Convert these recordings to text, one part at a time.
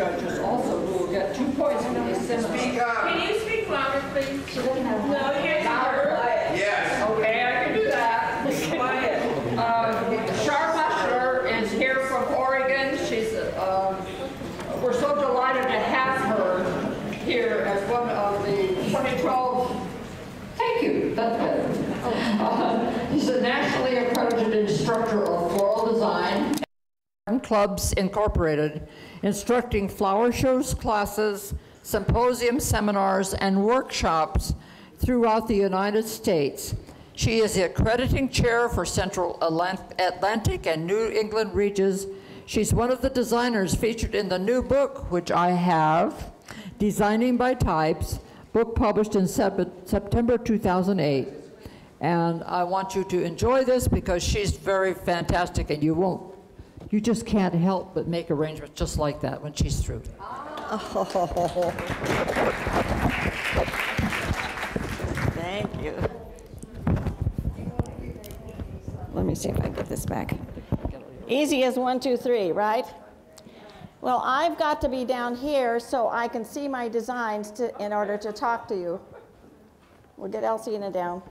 judges also who will get 2 points for this seminar. Speak up. Can you speak louder, please? No, you can't. Louder? Yes. Okay, I can do that. Quiet. Char Mutschler is here from Oregon. She's, we're so delighted to have her here as one of the 2012. Thank you. That's better. He's a nationally accredited instructor of floral design. Clubs Incorporated, instructing flower shows, classes, symposiums, seminars, and workshops throughout the United States. She is the accrediting chair for Central Atlantic and New England regions. She's one of the designers featured in the new book, which I have, Designing by Types, book published in September 2008. And I want you to enjoy this because she's very fantastic, and you just can't help but make arrangements just like that when she's through. Oh. Thank you. Let me see if I get this back. Easy as 1, 2, 3, right? Well, I've got to be down here so I can see my designs in order to talk to you. We'll get Elsina down.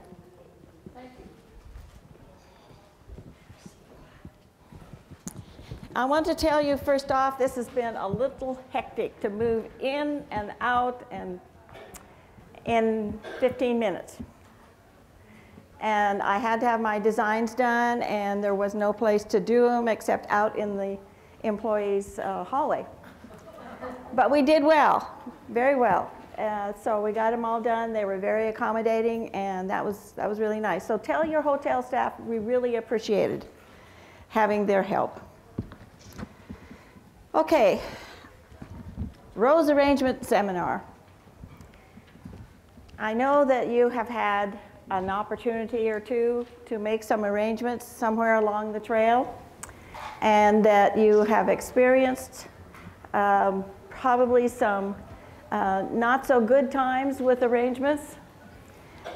I want to tell you first off, this has been a little hectic to move in and out and in 15 minutes. And I had to have my designs done, and there was no place to do them except out in the employees' hallway. But we did well, very well. So we got them all done. They were very accommodating, and that was really nice. So tell your hotel staff we really appreciated having their help. Okay, rose arrangement seminar. I know that you have had an opportunity or two to make some arrangements somewhere along the trail, and that you have experienced probably some not so good times with arrangements.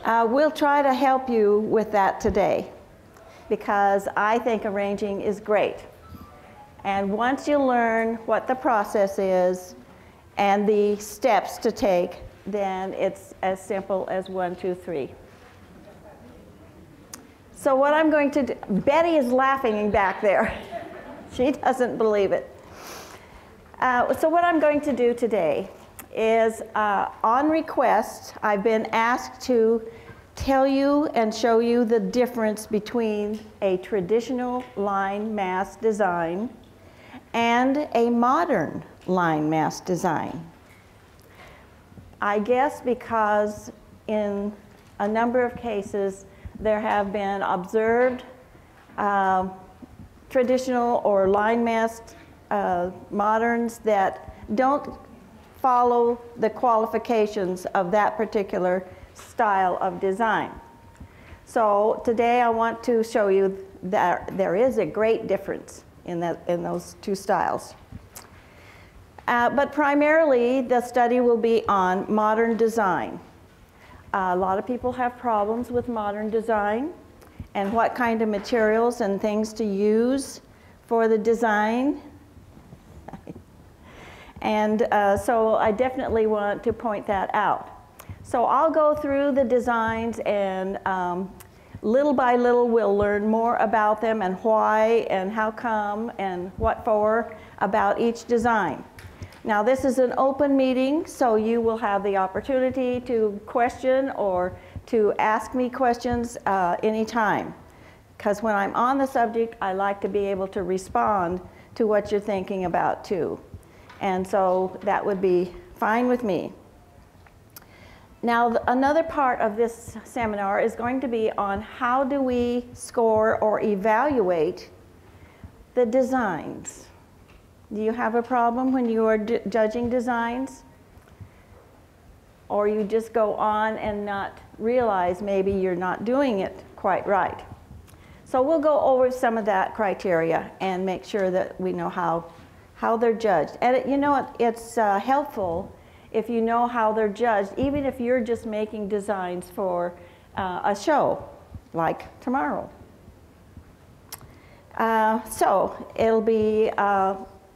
We'll try to help you with that today, because I think arranging is great. And once you learn what the process is and the steps to take, then it's as simple as 1, 2, 3. So what I'm going to do, Betty is laughing back there. She doesn't believe it. So what I'm going to do today is, on request, I've been asked to tell you and show you the difference between a traditional line mass design and a modern line mass design. I guess because in a number of cases there have been observed traditional or line masked moderns that don't follow the qualifications of that particular style of design. So today I want to show you that there is a great difference in those two styles. But primarily the study will be on modern design. A lot of people have problems with modern design and what kind of materials and things to use for the design. And so I definitely want to point that out. So I'll go through the designs, and little by little we'll learn more about them and why and how come and what for about each design. Now this is an open meeting, so you will have the opportunity to question or to ask me questions anytime. Because when I'm on the subject, I like to be able to respond to what you're thinking about too. And so that would be fine with me. Now another part of this seminar is going to be on how do we score or evaluate the designs. Do you have a problem when you are judging designs? Or you just go on and not realize maybe you're not doing it quite right. So we'll go over some of that criteria and make sure that we know how they're judged. And you know, it's helpful if you know how they're judged, even if you're just making designs for a show, like tomorrow. So it'll be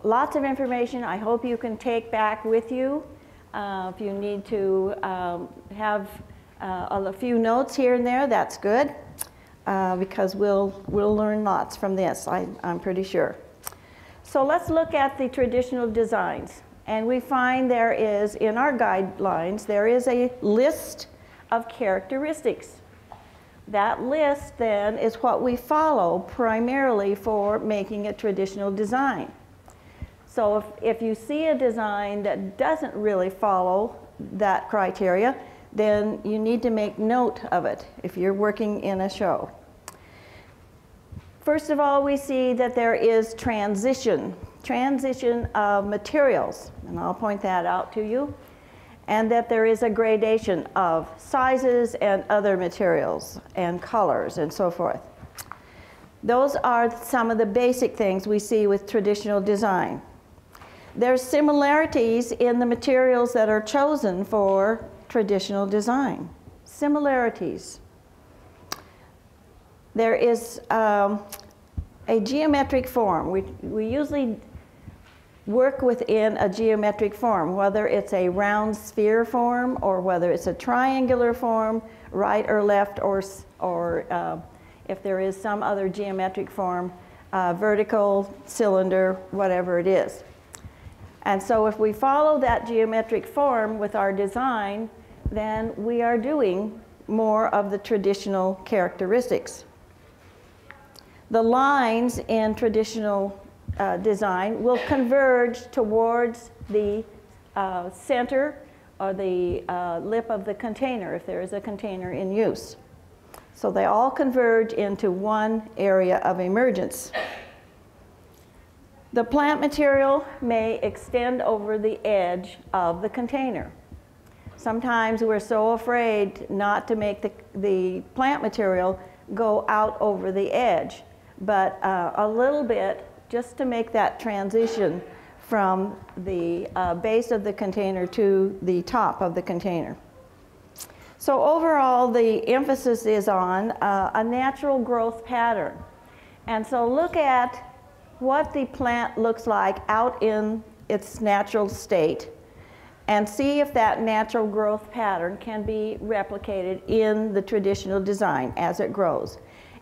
lots of information I hope you can take back with you. If you need to have a few notes here and there, that's good, because we'll learn lots from this, I'm pretty sure. So let's look at the traditional designs. And we find there is, in our guidelines, there is a list of characteristics. That list then is what we follow primarily for making a traditional design. So if you see a design that doesn't really follow that criteria, then you need to make note of it if you're working in a show. First of all, we see that there is transition of materials, and I'll point that out to you, and that there is a gradation of sizes and other materials and colors and so forth. Those are some of the basic things we see with traditional design. There's similarities in the materials that are chosen for traditional design. Similarities. There is a geometric form. We usually work within a geometric form, whether it's a round sphere form or whether it's a triangular form, right or left, or if there is some other geometric form, vertical, cylinder, whatever it is. And so if we follow that geometric form with our design, then we are doing more of the traditional characteristics. The lines in traditional design will converge towards the center or the lip of the container if there is a container in use. So they all converge into one area of emergence. The plant material may extend over the edge of the container. Sometimes we're so afraid not to make the plant material go out over the edge, but a little bit just to make that transition from the base of the container to the top of the container. So overall, the emphasis is on a natural growth pattern. And so look at what the plant looks like out in its natural state and see if that natural growth pattern can be replicated in the traditional design as it grows.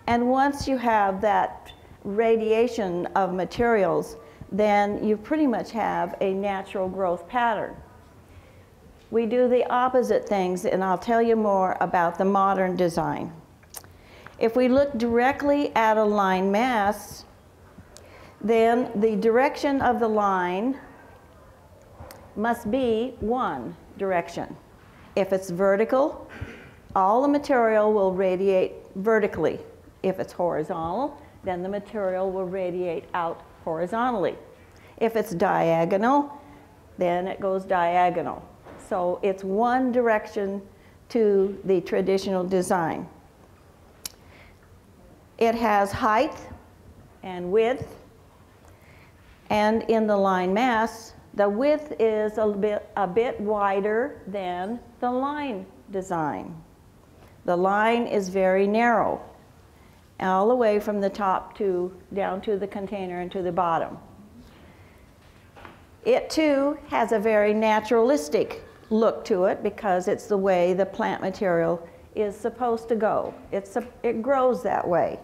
And once you have that radiation of materials, then you pretty much have a natural growth pattern. We do the opposite things, and I'll tell you more about the modern design. If we look directly at a line mass, then the direction of the line must be one direction. If it's vertical, all the material will radiate vertically. If it's horizontal, then the material will radiate out horizontally. If it's diagonal, then it goes diagonal. So it's one direction to the traditional design. It has height and width, and in the line mass, the width is a bit wider than the line design. The line is very narrow, all the way from the top to down to the container and to the bottom. It too has a very naturalistic look to it because it's the way the plant material is supposed to go. It grows that way.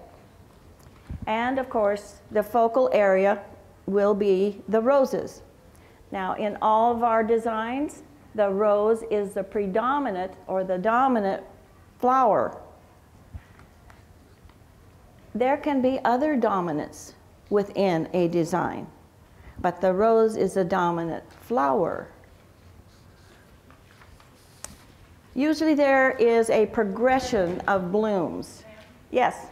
And of course, the focal area will be the roses. Now, in all of our designs, the rose is the predominant or the dominant flower. There can be other dominants within a design, but the rose is the dominant flower. Usually there is a progression of blooms. Yes?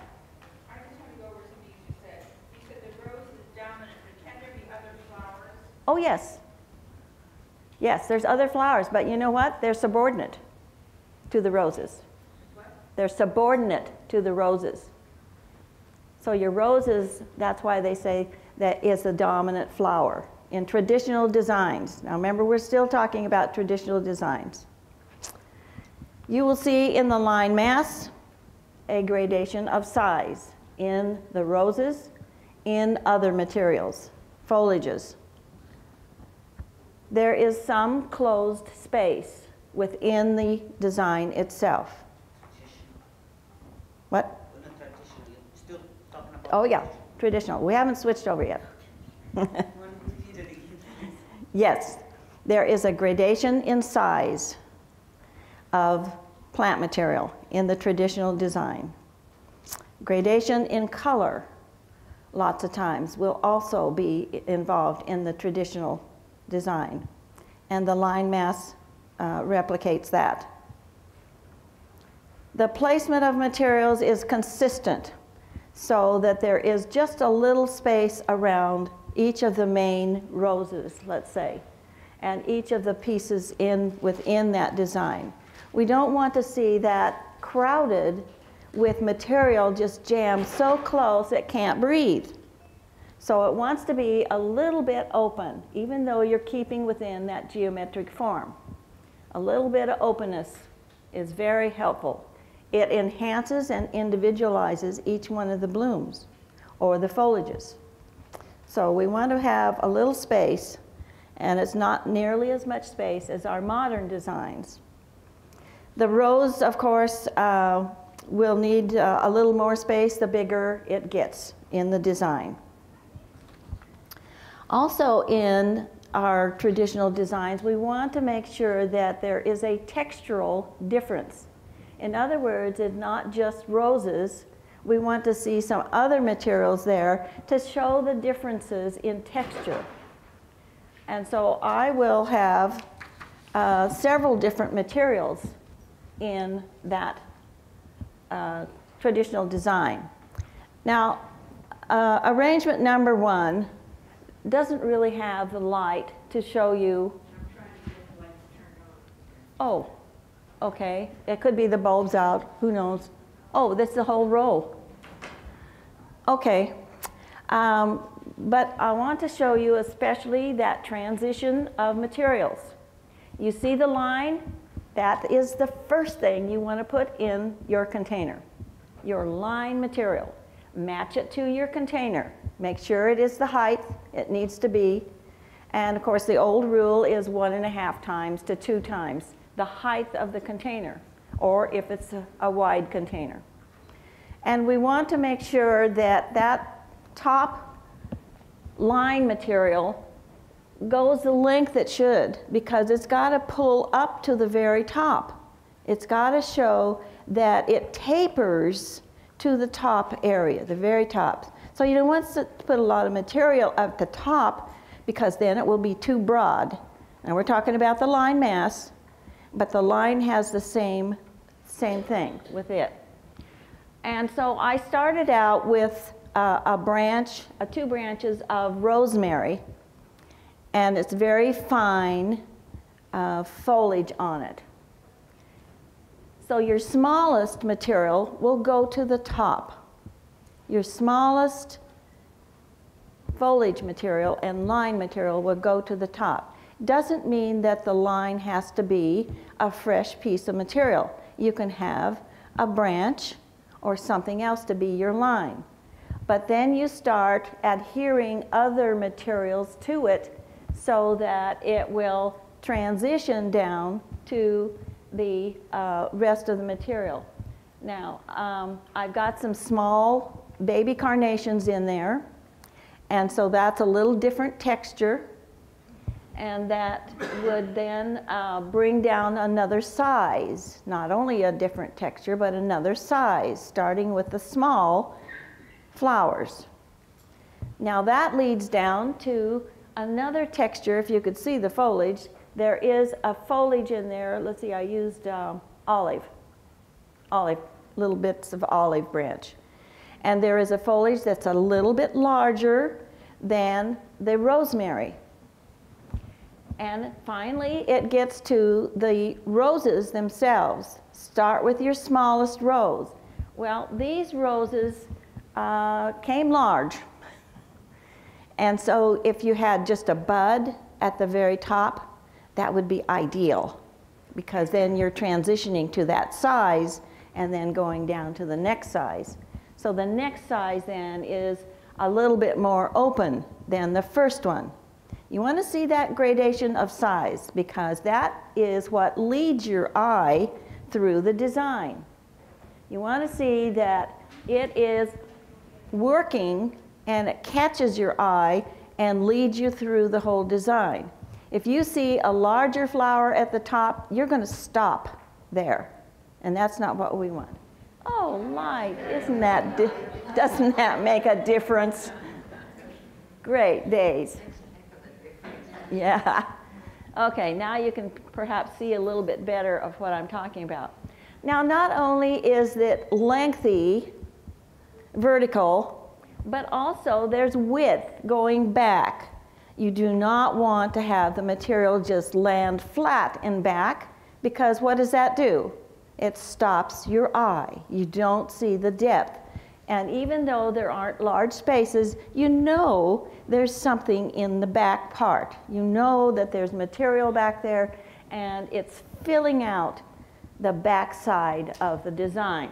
I just want to go over something you said. You said the rose is dominant, but can there be other flowers? Oh, yes. Yes, there's other flowers, but you know what? They're subordinate to the roses. What? They're subordinate to the roses. So your roses, that's why they say that is the dominant flower in traditional designs. Now remember, we're still talking about traditional designs. You will see in the line mass a gradation of size in the roses, in other materials, foliages. there is some closed space within the design itself. What? Still talking about Oh yeah, traditional. We haven't switched over yet. Yes, there is a gradation in size of plant material in the traditional design. Gradation in color, lots of times, will also be involved in the traditional design. And the line mass replicates that. The placement of materials is consistent so that there is just a little space around each of the main roses, let's say, and each of the pieces within that design. We don't want to see that crowded with material just jammed so close it can't breathe. So it wants to be a little bit open, even though you're keeping within that geometric form. A little bit of openness is very helpful. It enhances and individualizes each one of the blooms or the foliages. So we want to have a little space, and it's not nearly as much space as our modern designs. The rose, of course, will need a little more space the bigger it gets in the design. Also in our traditional designs, we want to make sure that there is a textural difference. In other words, it's not just roses. We want to see some other materials there to show the differences in texture. And so I will have several different materials in that traditional design. Now, arrangement number 1 doesn't really have the light to show you. I'm trying to get the lights turned on. Oh, okay. It could be the bulbs out. Who knows? Oh, that's the whole row. Okay. But I want to show you especially that transition of materials. You see the line? That is the first thing you want to put in your container, your line material. Match it to your container. Make sure it is the height it needs to be. And of course, the old rule is 1.5 times to 2 times the height of the container, or if it's a wide container. And we want to make sure that that top line material goes the length it should, because it's got to pull up to the very top. It's got to show that it tapers to the top area, the very top. So you don't want to put a lot of material at the top, because then it will be too broad. And we're talking about the line mass, but the line has the same thing with it. And so I started out with two branches of rosemary, and it's very fine foliage on it. So your smallest material will go to the top. Your smallest foliage material and line material will go to the top. Doesn't mean that the line has to be a fresh piece of material. You can have a branch or something else to be your line. But then you start adhering other materials to it so that it will transition down to the rest of the material. Now, I've got some small baby carnations in there, and so that's a little different texture, and that would then bring down another size, not only a different texture, but another size, starting with the small flowers. Now that leads down to another texture. If you could see the foliage, there is a foliage in there. Let's see, I used olive, little bits of olive branch. And there is a foliage that's a little bit larger than the rosemary. And finally, it gets to the roses themselves. Start with your smallest rose. Well, these roses came large. And so if you had just a bud at the very top, that would be ideal, because then you're transitioning to that size and then going down to the next size. So the next size then is a little bit more open than the first one. You want to see that gradation of size because that is what leads your eye through the design. You want to see that it is working and it catches your eye and leads you through the whole design. If you see a larger flower at the top, you're going to stop there, and that's not what we want. Oh, light, doesn't that make a difference? Great days. Yeah. Okay, now you can perhaps see a little bit better of what I'm talking about. Now, not only is it lengthy, vertical, but also there's width going back. You do not want to have the material just land flat and back, because what does that do? It stops your eye. You don't see the depth. And even though there aren't large spaces, you know there's something in the back part. You know that there's material back there, and it's filling out the back side of the design.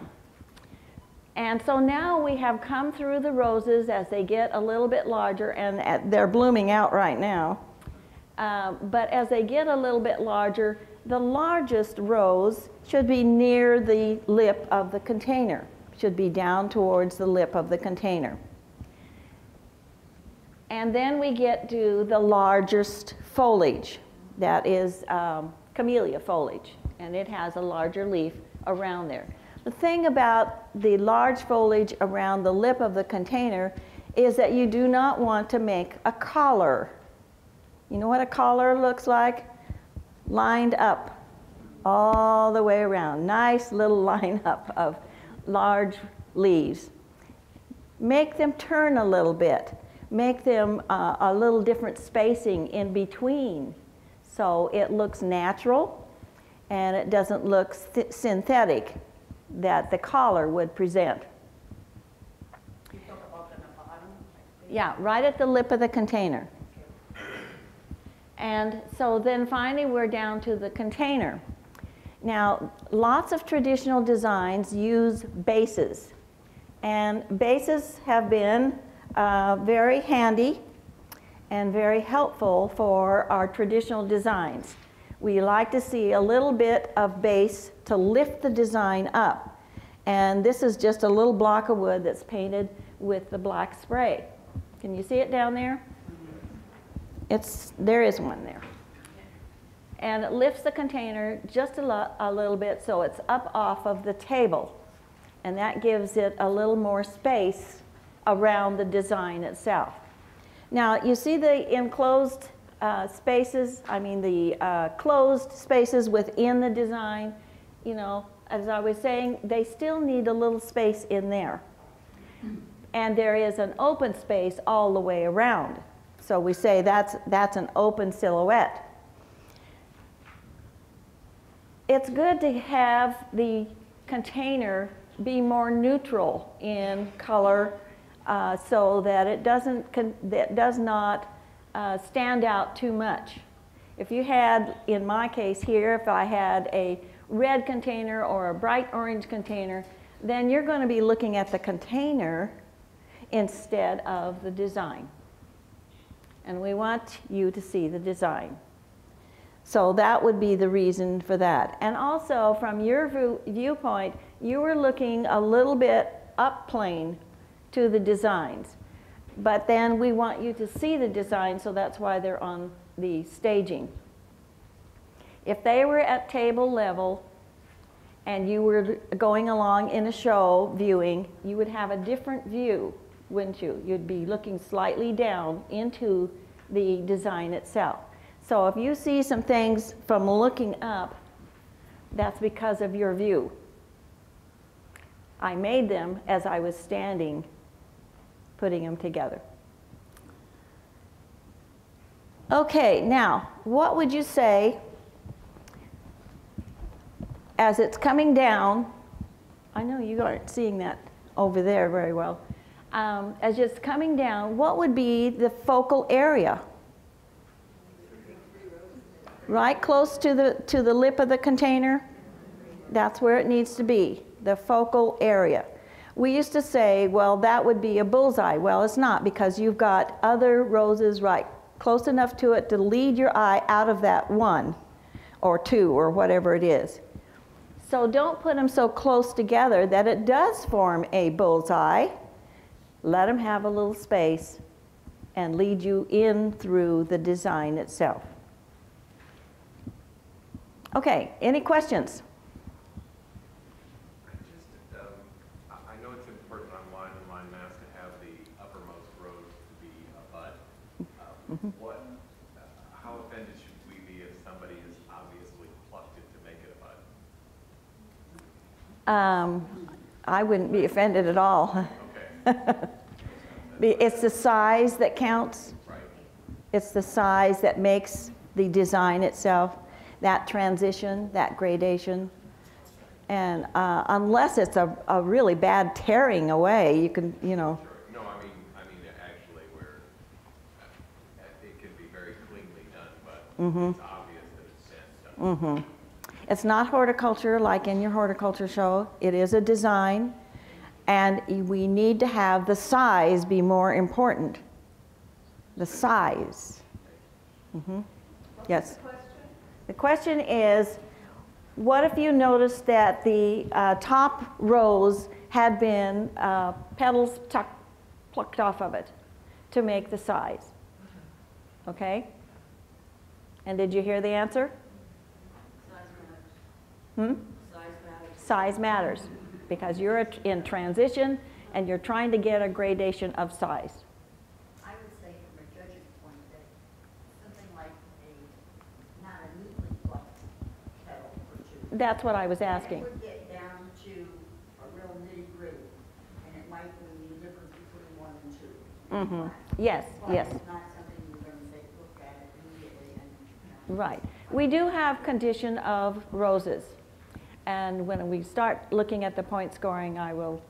And so now we have come through the roses as they get a little bit larger, and they're blooming out right now. But as they get a little bit larger, the largest rose should be near the lip of the container, should be down towards the lip of the container. And then we get to the largest foliage, that is camellia foliage, and it has a larger leaf around there. The thing about the large foliage around the lip of the container is that you do not want to make a collar. You know what a collar looks like? Lined up all the way around. Nice little line up of large leaves. Make them turn a little bit. Make them a little different spacing in between so it looks natural and it doesn't look synthetic that the collar would present. You talk about at the bottom? Yeah, right at the lip of the container. And so then finally we're down to the container. Now, lots of traditional designs use bases. And bases have been very handy and very helpful for our traditional designs. We like to see a little bit of base to lift the design up. And this is just a little block of wood that's painted with the black spray. Can you see it down there? There is one there. And it lifts the container just a little bit so it's up off of the table. And that gives it a little more space around the design itself. Now, you see the enclosed spaces, the closed spaces within the design. You know, as I was saying, they still need a little space in there. And there is an open space all the way around. So we say that's an open silhouette. It's good to have the container be more neutral in color so that it does not stand out too much. If you had, in my case here, if I had a red container or a bright orange container, then you're going to be looking at the container instead of the design. And we want you to see the design. So that would be the reason for that. And also, from your viewpoint, you were looking a little bit up plane to the designs. But then we want you to see the design, so that's why they're on the staging. If they were at table level and you were going along in a show viewing, you would have a different view, wouldn't you? You'd be looking slightly down into the design itself. So if you see some things from looking up, that's because of your view. I made them as I was standing, putting them together. Okay, now, what would you say as it's coming down? I know you aren't seeing that over there very well. As it's coming down, what would be the focal area? Right close to the lip of the container? That's where it needs to be, the focal area. We used to say, well, that would be a bullseye. Well, it's not, because you've got other roses right close enough to it to lead your eye out of that 1 or 2 or whatever it is. So don't put them so close together that it does form a bullseye. Let them have a little space and lead you in through the design itself. Okay, any questions? I know it's important on line and line mass to have the uppermost rows to be a bud. How offended should we be if somebody has obviously plucked it to make it a bud? I wouldn't be offended at all. Okay. It's the size that counts. Right. It's the size that makes the design itself, that transition, that gradation. And unless it's a really bad tearing away, you can, you know. Sure. No, I mean actually where it can be very cleanly done, but it's obvious that it's sandstone. It's not horticulture like in your horticulture show. It is a design, and we need to have the size be more important. The size. Yes. The question is, what if you noticed that the top rows had been petals plucked off of it to make the size? Okay? And did you hear the answer? Size matters, because you're in transition and you're trying to get a gradation of size. I would say from a judge's point that something like not a neatly plucked petal or two. That's what I was asking. It would get down to a real nitty-gritty, and it might be the difference between 1 and 2. Yes, But yes. it's not something you're going to say, look at it immediately and. Right. We do have condition of roses. And when we start looking at the point scoring, I will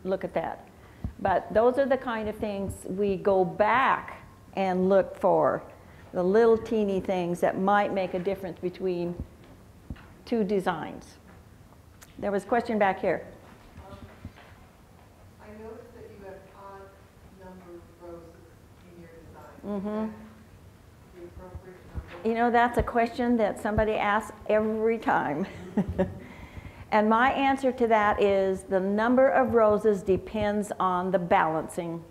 look at that. But those are the kind of things we go back and look for, the little teeny things that might make a difference between two designs. There was a question back here. I noticed that you have odd number of roses in your design. Is that the appropriate number? You know, that's a question that somebody asks every time. And my answer to that is the number of roses depends on the balancing.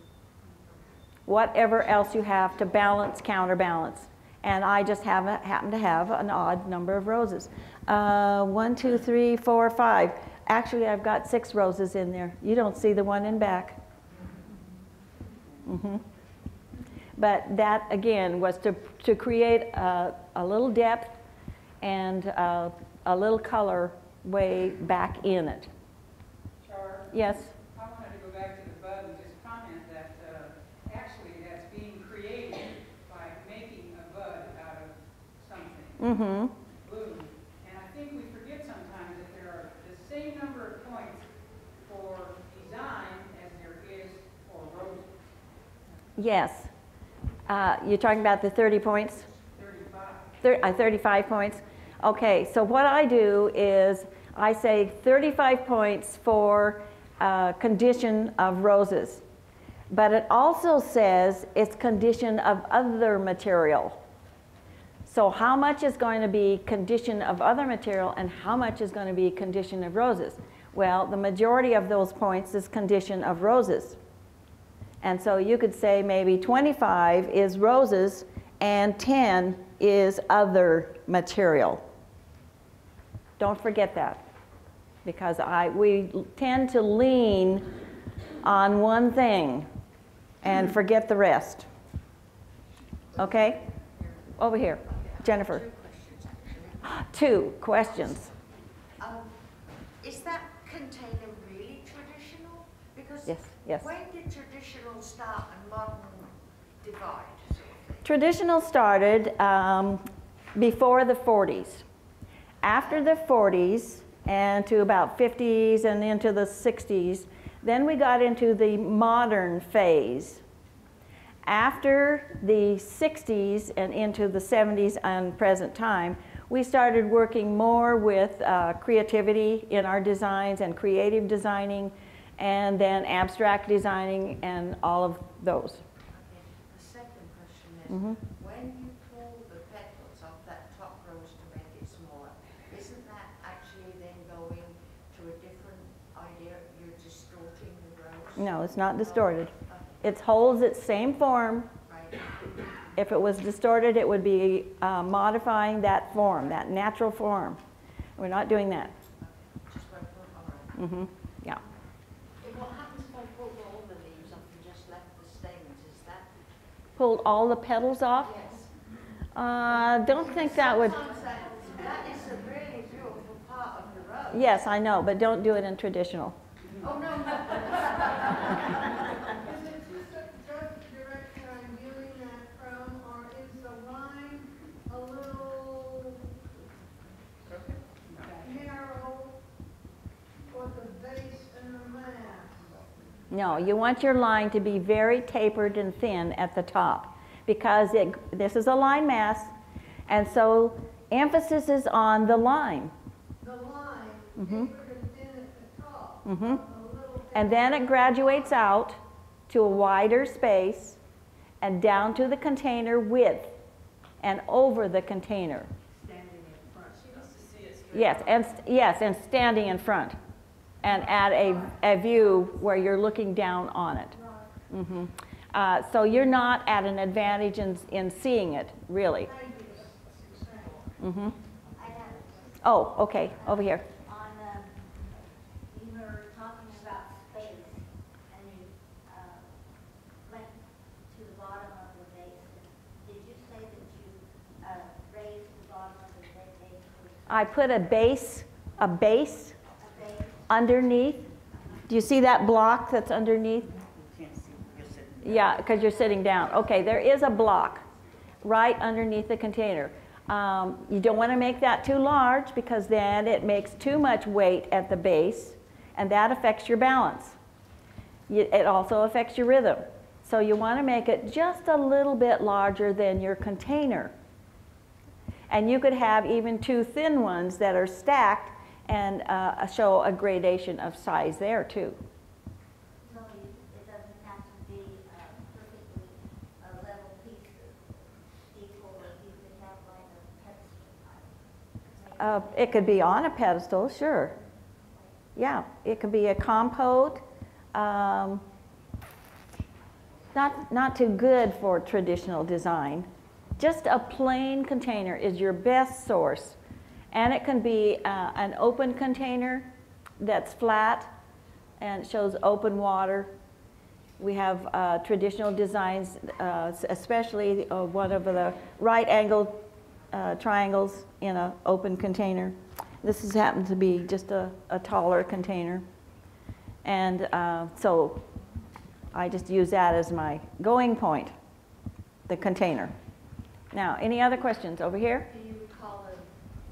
Whatever else you have to balance, counterbalance. And I just happen to have an odd number of roses. 1, 2, 3, 4, 5. Actually, I've got 6 roses in there. You don't see the one in back. But that, again, was to create a little depth and a little color way back in it. Char? Yes? I wanted to go back to the bud and just comment that actually that's being created by making a bud out of something. Bloom. And I think we forget sometimes that there are the same number of points for design as there is for roses. Yes. You're talking about the 30 points? 35. 35 points. Okay, so what I do is I say 35 points for condition of roses. But it also says it's condition of other material. So how much is going to be condition of other material and how much is going to be condition of roses? Well, the majority of those points is condition of roses. And so you could say maybe 25 is roses and 10 is other material. Don't forget that, because we tend to lean on one thing and forget the rest. Okay? Over here. Jennifer. 2 questions. Is that container really traditional? Because Yes. when did traditional start and modern divide? Sort of thing? Traditional started before the 40s. After the 40s and to about 50s and into the 60s, then we got into the modern phase. After the 60s and into the 70s and present time, we started working more with creativity in our designs and creative designing, and then abstract designing and all of those. Okay. The second question When you pull the petals off that top rose to make it smaller, isn't that actually then going to a different idea? You're distorting the rose? No, it's not distorted. It holds its same form. Right. If it was distorted, it would be modifying that form, that natural form. We're not doing that. Just went from, all right. Yeah. And what happens if I pulled all the leaves off and just left the stems? Is that? Pulled all the petals off? Yes. Don't think that would. Sometimes that is a really beautiful part of the rose. Yes, I know, but don't do it in traditional. Oh, no, no. Is it just the direction I'm viewing that from, or is the line a little narrow for the base and the mass? No, you want your line to be very tapered and thin at the top because this is a line mass, and so emphasis is on the line. The line, tapered and thin at the top. A little And then it graduates out to a wider space and down to the container width and over the container. Standing in front. She wants to see it straight. Yes, and standing in front and at a view where you're looking down on it. So you're not at an advantage in seeing it, really. I have, Oh, okay, over here. on, you were talking about space, and you, went to the bottom of the vase. Did you say that you, raised the bottom of the vase? I put a base A base? underneath. Do you see that block that's underneath? Yeah, because you're sitting down. Okay, there is a block right underneath the container. You don't want to make that too large because then it makes too much weight at the base, and that affects your balance. It also affects your rhythm. So you want to make it just a little bit larger than your container. And you could have even two thin ones that are stacked and show a gradation of size there too. So it doesn't have to be perfectly level pieces equal, or you could have like a pedestal type. It could be on a pedestal, sure. Yeah, it could be a compote. Not too good for traditional design. Just a plain container is your best source. And it can be an open container that's flat and shows open water. We have traditional designs, especially one of the right-angled triangles in an open container. This happens to be just a taller container. And so I just use that as my going point, the container. Now, any other questions over here? Do you recall the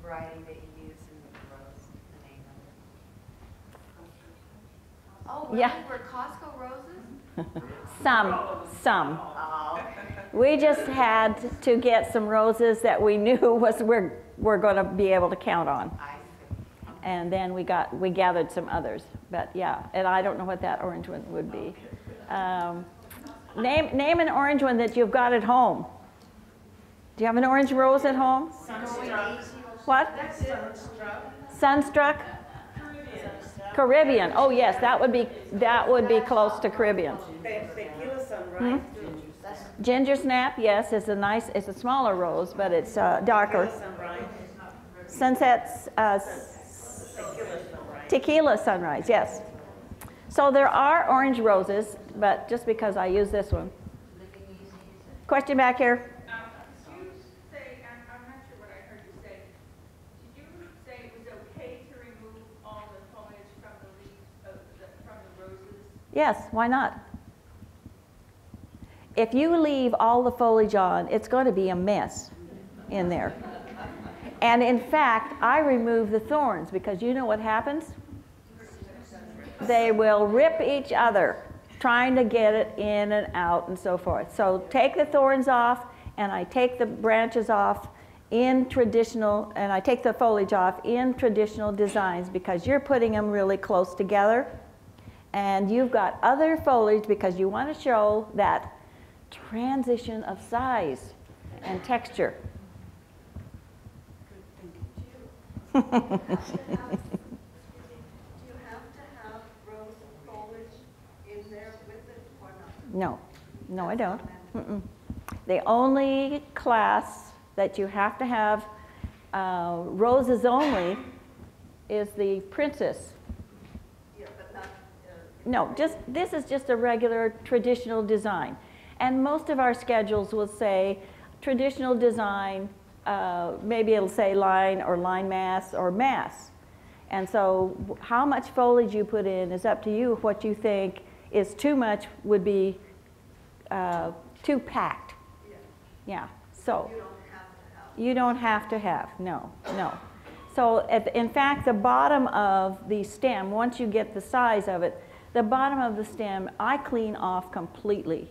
variety that you use in the rose, the name of it? Oh, really? Yeah. Were Costco roses? Some. Oh, We just had to get some roses that we knew we're going to be able to count on. I see. And then we gathered some others. But yeah, and I don't know what that orange one would be. Name an orange one that you've got at home. Do you have an orange rose at home? What? Sunstruck? Caribbean. Oh yes, that would be close to Caribbean. Ginger snap, yes, it's a smaller rose, but it's darker. Sunset's tequila sunrise, yes. So there are orange roses, but just because I use this one. Question back here. Did you say, I'm not sure what I heard you say, did you say it was okay to remove all the foliage from the leaves, from the roses? Yes, why not? If you leave all the foliage on, it's going to be a mess in there. And in fact, I remove the thorns because you know what happens? They will rip each other, trying to get it in and out and so forth. So take the thorns off, and I take the branches off in traditional, and I take the foliage off in traditional designs because you're putting them really close together. And you've got other foliage because you want to show that transition of size and texture. Do you have to have rose foliage in there with it or not? No, I don't. Mm-mm. The only class that you have to have roses only is the princess. Yeah, but not. No, this is just a regular traditional design. And most of our schedules will say traditional design, maybe it'll say line or line mass or mass. And so how much foliage you put in is up to you. What you think is too much would be too packed. Yeah, so. You don't have to have, no. So in fact, the bottom of the stem, once you get the size of it, the bottom of the stem I clean off completely.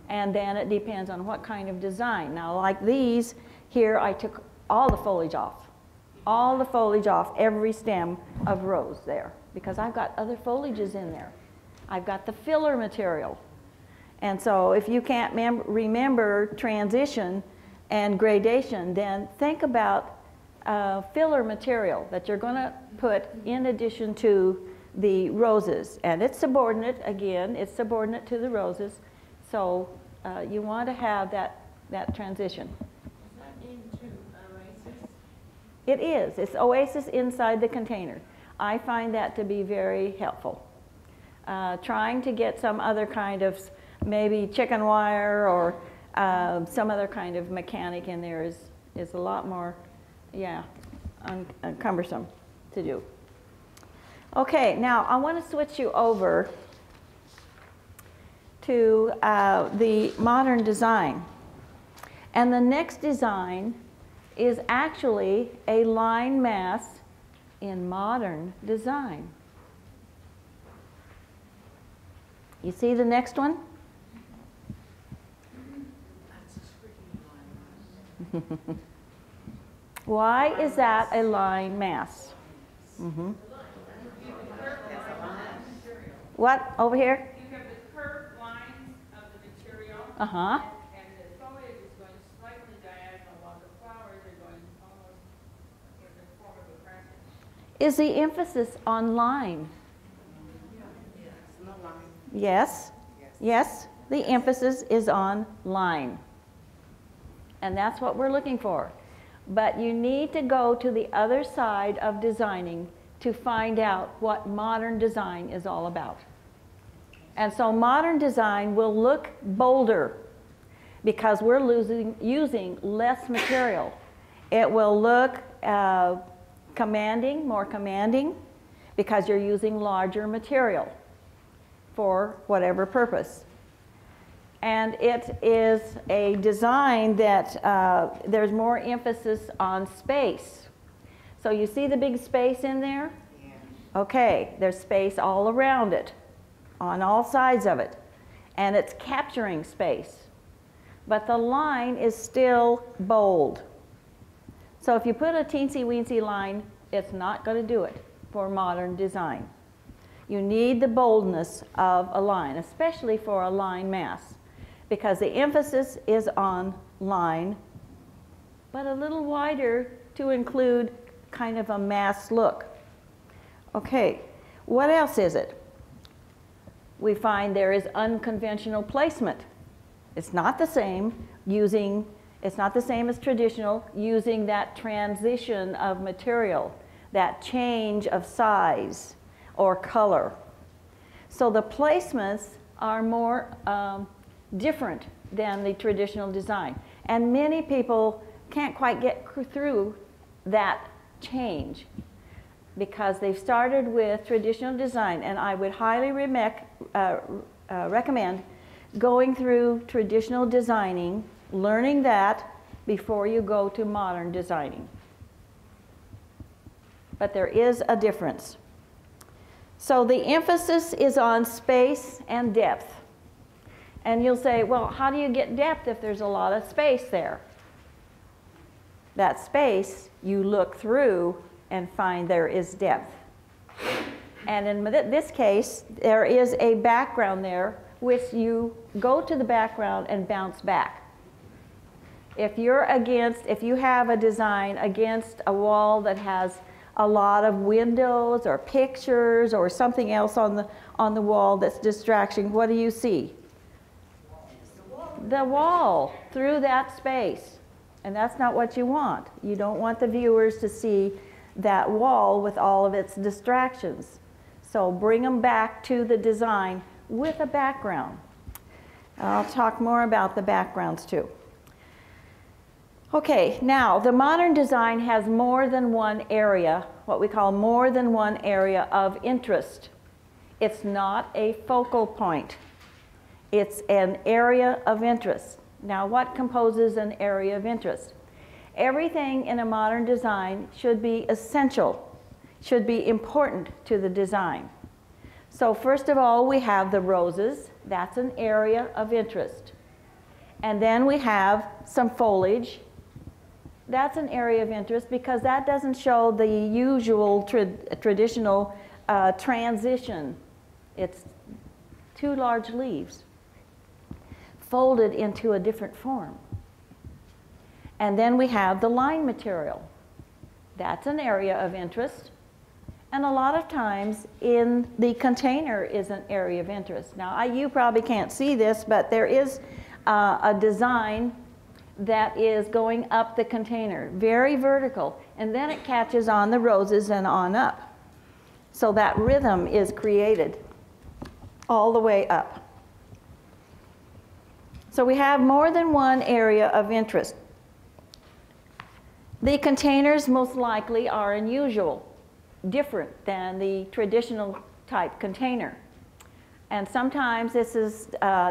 And then it depends on what kind of design. Now like these here, I took all the foliage off. All the foliage off every stem of rose there, because I've got other foliages in there. I've got the filler material. And so if you can't remember transition and gradation, then think about filler material that you're going to put in addition to the roses. And it's subordinate, again, it's subordinate to the roses. So you want to have that transition. Is that into oasis? It is. It's oasis inside the container. I find that to be very helpful. Trying to get some other kind of maybe chicken wire or some other kind of mechanic in there is a lot more, cumbersome to do. Okay, now I want to switch you over to the modern design. And the next design is actually a line mass in modern design. You see the next one? Why is that a line mass? Mm-hmm. What, over here? You have the curved lines of the material. Uh-huh. And the foliage is going slightly diagonal while the flowers are going almost in the form of a crescent. Is the emphasis on line? Yes. Yes, the emphasis is on line. And that's what we're looking for. But you need to go to the other side of designing to find out what modern design is all about. And so modern design will look bolder because we're using less material. It will look commanding, more commanding, because you're using larger material for whatever purpose. And it is a design that there's more emphasis on space. So you see the big space in there? Yeah. Okay, there's space all around it, on all sides of it. And it's capturing space. But the line is still bold. So if you put a teensy-weensy line, it's not going to do it for modern design. You need the boldness of a line, especially for a line mass, because the emphasis is on line, but a little wider to include kind of a mass look. Okay, what else is it? We find there is unconventional placement. It's not the same it's not the same as traditional, using that transition of material, that change of size or color. So the placements are more different than the traditional design. And many people can't quite get through that change because they've started with traditional design. And I would highly recommend going through traditional designing, learning that before you go to modern designing. But there is a difference. So the emphasis is on space and depth. And you'll say, well, how do you get depth if there's a lot of space there? That space, you look through and find there is depth. And in this case, there is a background there which you go to the background and bounce back. If you have a design against a wall that has a lot of windows or pictures or something else on the wall that's distraction, what do you see? The wall through that space. And that's not what you want. You don't want the viewers to see that wall with all of its distractions. So bring them back to the design with a background. I'll talk more about the backgrounds too. Okay, now the modern design has more than one area, what we call more than one area of interest. It's not a focal point. It's an area of interest. Now, what composes an area of interest? Everything in a modern design should be essential, should be important to the design. So first of all, we have the roses. That's an area of interest. And then we have some foliage. That's an area of interest because that doesn't show the usual traditional transition. It's two large leaves folded into a different form. And then we have the line material. That's an area of interest. And a lot of times in the container is an area of interest. Now, you probably can't see this, but there is a design that is going up the container, very vertical, and then it catches on the roses and on up. So that rhythm is created all the way up. So we have more than one area of interest. The containers most likely are unusual, different than the traditional type container. And sometimes this is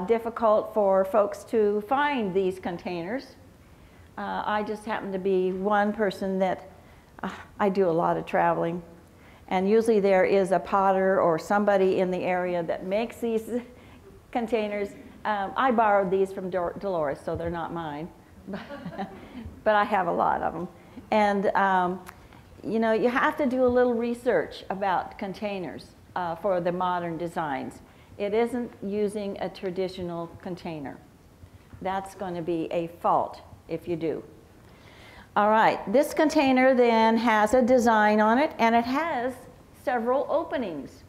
difficult for folks to find these containers. I just happen to be one person that I do a lot of traveling. And usually there is a potter or somebody in the area that makes these containers. I borrowed these from Dolores, so they're not mine. But I have a lot of them. And you know, you have to do a little research about containers for the modern designs. It isn't using a traditional container. That's going to be a fault if you do. All right, this container then has a design on it, and it has several openings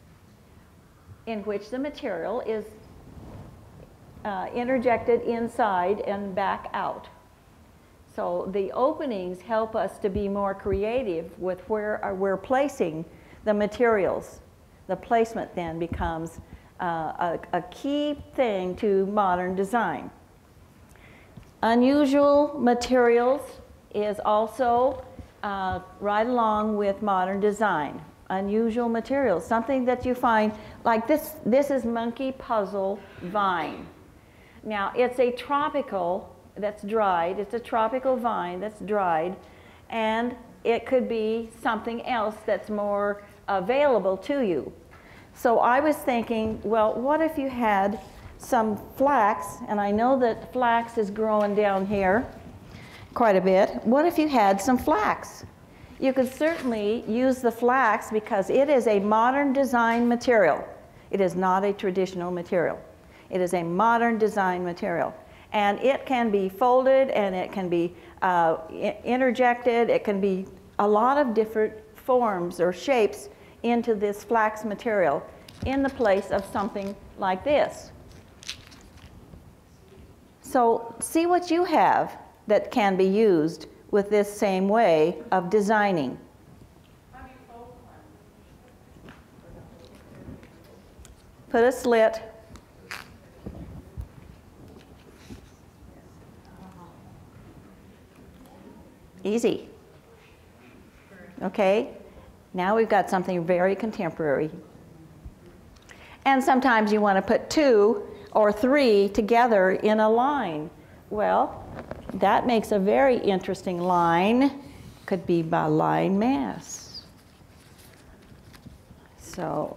in which the material is interjected inside and back out. So the openings help us to be more creative with where we're placing the materials. The placement then becomes a key thing to modern design. Unusual materials is also right along with modern design. Unusual materials, something that you find, like this is monkey puzzle vine. Now, it's a tropical that's dried. It's a tropical vine that's dried, and it could be something else that's more available to you. So I was thinking, well, what if you had some flax, and I know that flax is growing down here quite a bit. What if you had some flax? You could certainly use the flax because it is a modern design material. It is not a traditional material. It is a modern design material. And it can be folded, and it can be interjected. It can be a lot of different forms or shapes into this flax material in the place of something like this. So see what you have that can be used with this same way of designing. Put a slit. Easy. Okay, now we've got something very contemporary. And sometimes you want to put 2 or 3 together in a line. Well, that makes a very interesting line. Could be by line mass. So,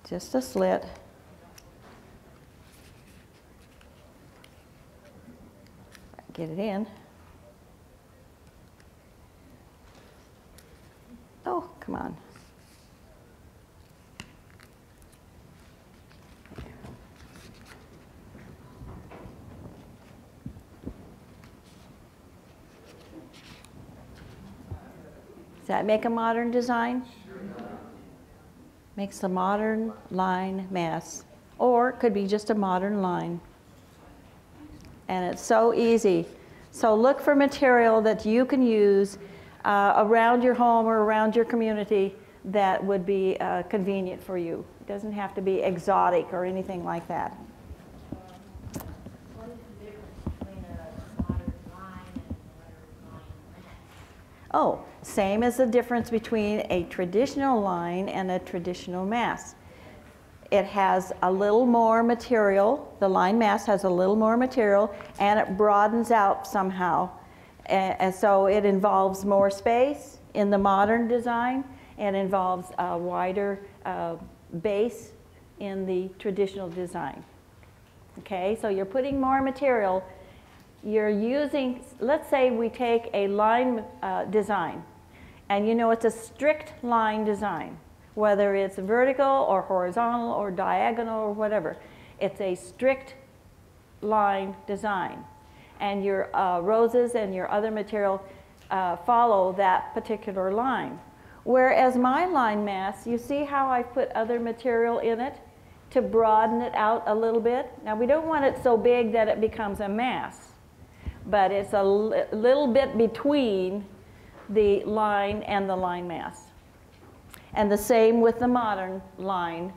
just a slit. Get it in. Oh, come on. that make a modern design? Makes a modern line mass. Or it could be just a modern line. And it's so easy. So look for material that you can use around your home or around your community that would be convenient for you. It doesn't have to be exotic or anything like that. What is the difference between a modern line and a modern mass? Oh, same as the difference between a traditional line and a traditional mass. It has a little more material. The line mass has a little more material, and it broadens out somehow. And so it involves more space in the modern design, and involves a wider base in the traditional design. Okay, so you're putting more material. You're using, let's say we take a line design, and you know it's a strict line design, whether it's vertical or horizontal or diagonal or whatever. It's a strict line design. And your roses and your other material follow that particular line. Whereas my line mass, you see how I put other material in it to broaden it out a little bit? Now we don't want it so big that it becomes a mass, but it's a little bit between the line and the line mass. And the same with the modern line.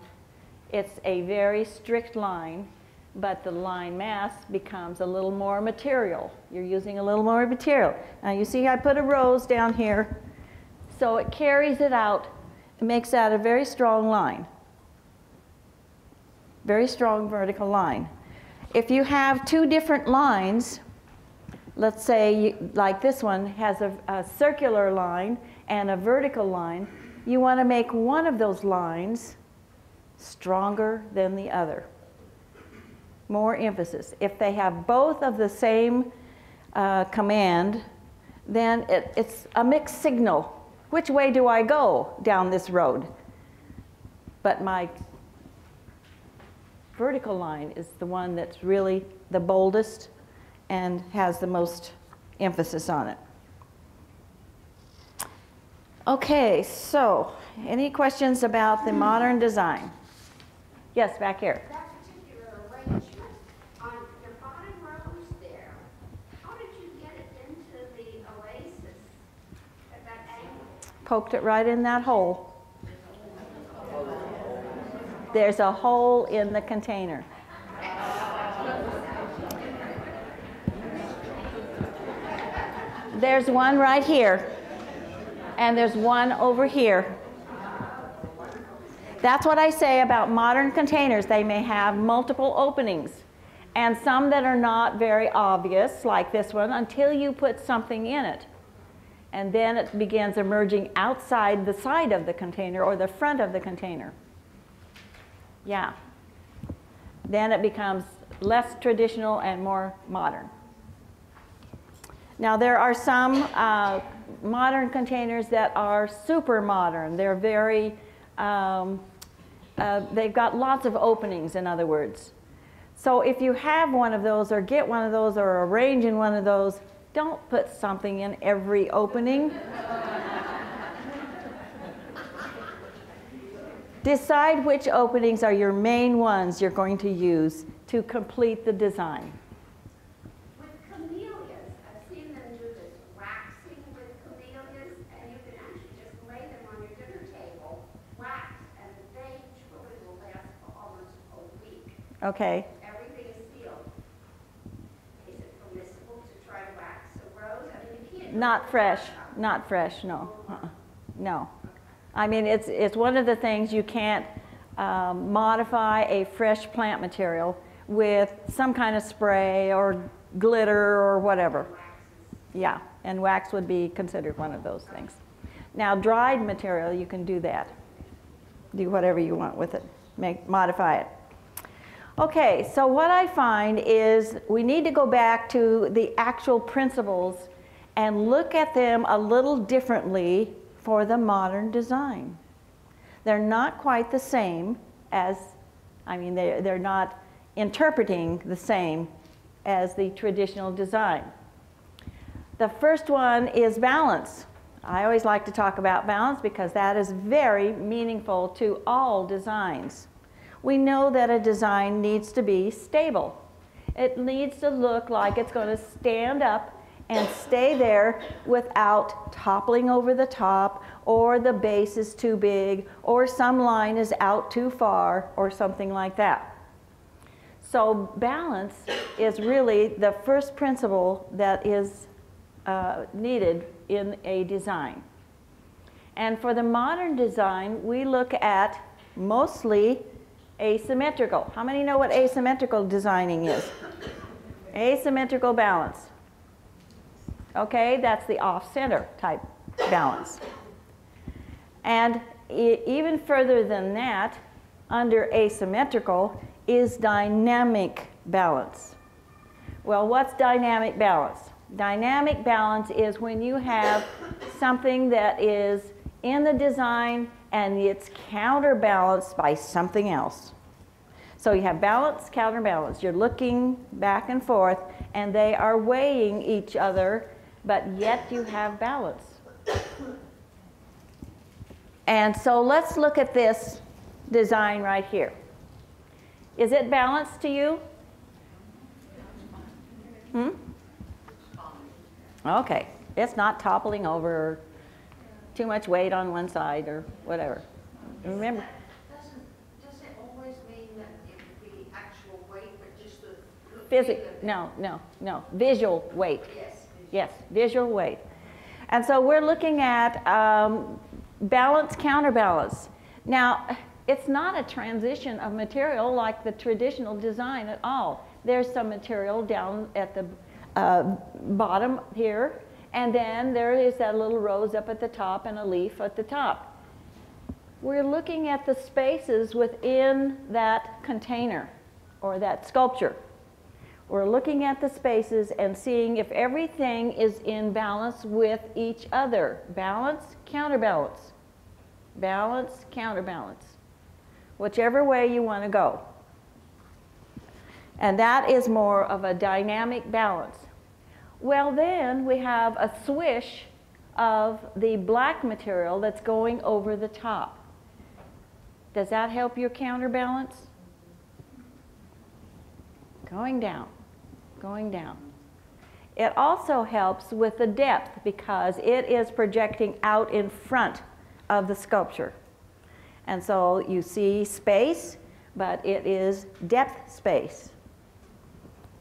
It's a very strict line, but the line mass becomes a little more material. You're using a little more material. Now you see I put a rose down here, so it carries it out. It makes that a very strong line. Very strong vertical line. If you have two different lines, let's say like this one has a circular line and a vertical line, you want to make one of those lines stronger than the other. More emphasis. If they have both of the same command, then it's a mixed signal. Which way do I go down this road? But my vertical line is the one that's really the boldest and has the most emphasis on it. Okay, so any questions about the modern design? Yes, back here. That particular arrangement on the bottom rows there, how did you get it into the oasis at that angle? Poked it right in that hole. There's a hole in the container. There's one right here, and there's one over here. That's what I say about modern containers. They may have multiple openings, and some that are not very obvious, like this one, until you put something in it. And then it begins emerging outside the side of the container or the front of the container. Yeah. Then it becomes less traditional and more modern. Now there are some modern containers that are super modern. They're very, they've got lots of openings, in other words. So if you have one of those or get one of those or arrange in one of those, don't put something in every opening. Decide which openings are your main ones you're going to use to complete the design. With camellias, I've seen them do this waxing with camellias, and you can actually just lay them on your dinner table, wax, and they truly will last for almost a week. Okay. Everything is sealed. Is it permissible to try to wax a rose? I mean, you can't. Not fresh. Not fresh, no. No. I mean, it's one of the things you can't modify a fresh plant material with some kind of spray or glitter or whatever. Yeah, and wax would be considered one of those things. Now, dried material, you can do that. Do whatever you want with it. Modify it. Okay, so what I find is we need to go back to the actual principles and look at them a little differently for the modern design. They're not quite the same as, I mean, they're not interpreting the same as the traditional design. The first one is balance. I always like to talk about balance because that is very meaningful to all designs. We know that a design needs to be stable. It needs to look like it's going to stand up and stay there without toppling over the top, or the base is too big, or some line is out too far, or something like that. So balance is really the first principle that is needed in a design. And for the modern design, we look at mostly asymmetrical. How many know what asymmetrical designing is? Asymmetrical balance. Okay, that's the off-center type balance. And even further than that, under asymmetrical is dynamic balance. Well, what's dynamic balance? Dynamic balance is when you have something that is in the design and it's counterbalanced by something else. So you have balance, counterbalance. You're looking back and forth, and they are weighing each other, but yet you have balance. And so let's look at this design right here. Is it balanced to you? Okay, it's not toppling over, or too much weight on one side, or whatever. Remember? Does it always mean that it would be actual weight, but just the Physical? No. Visual weight. Yes, visual weight. And so we're looking at balance, counterbalance. Now, it's not a transition of material like the traditional design at all. There's some material down at the bottom here, and then there is that little rose up at the top and a leaf at the top. We're looking at the spaces within that container or that sculpture. We're looking at the spaces and seeing if everything is in balance with each other. Balance, counterbalance. Balance, counterbalance. Whichever way you want to go. And that is more of a dynamic balance. Well, then we have a swish of the black material that's going over the top. Does that help your counterbalance? Going down, going down. It also helps with the depth because it is projecting out in front of the sculpture. And so you see space, but it is depth space.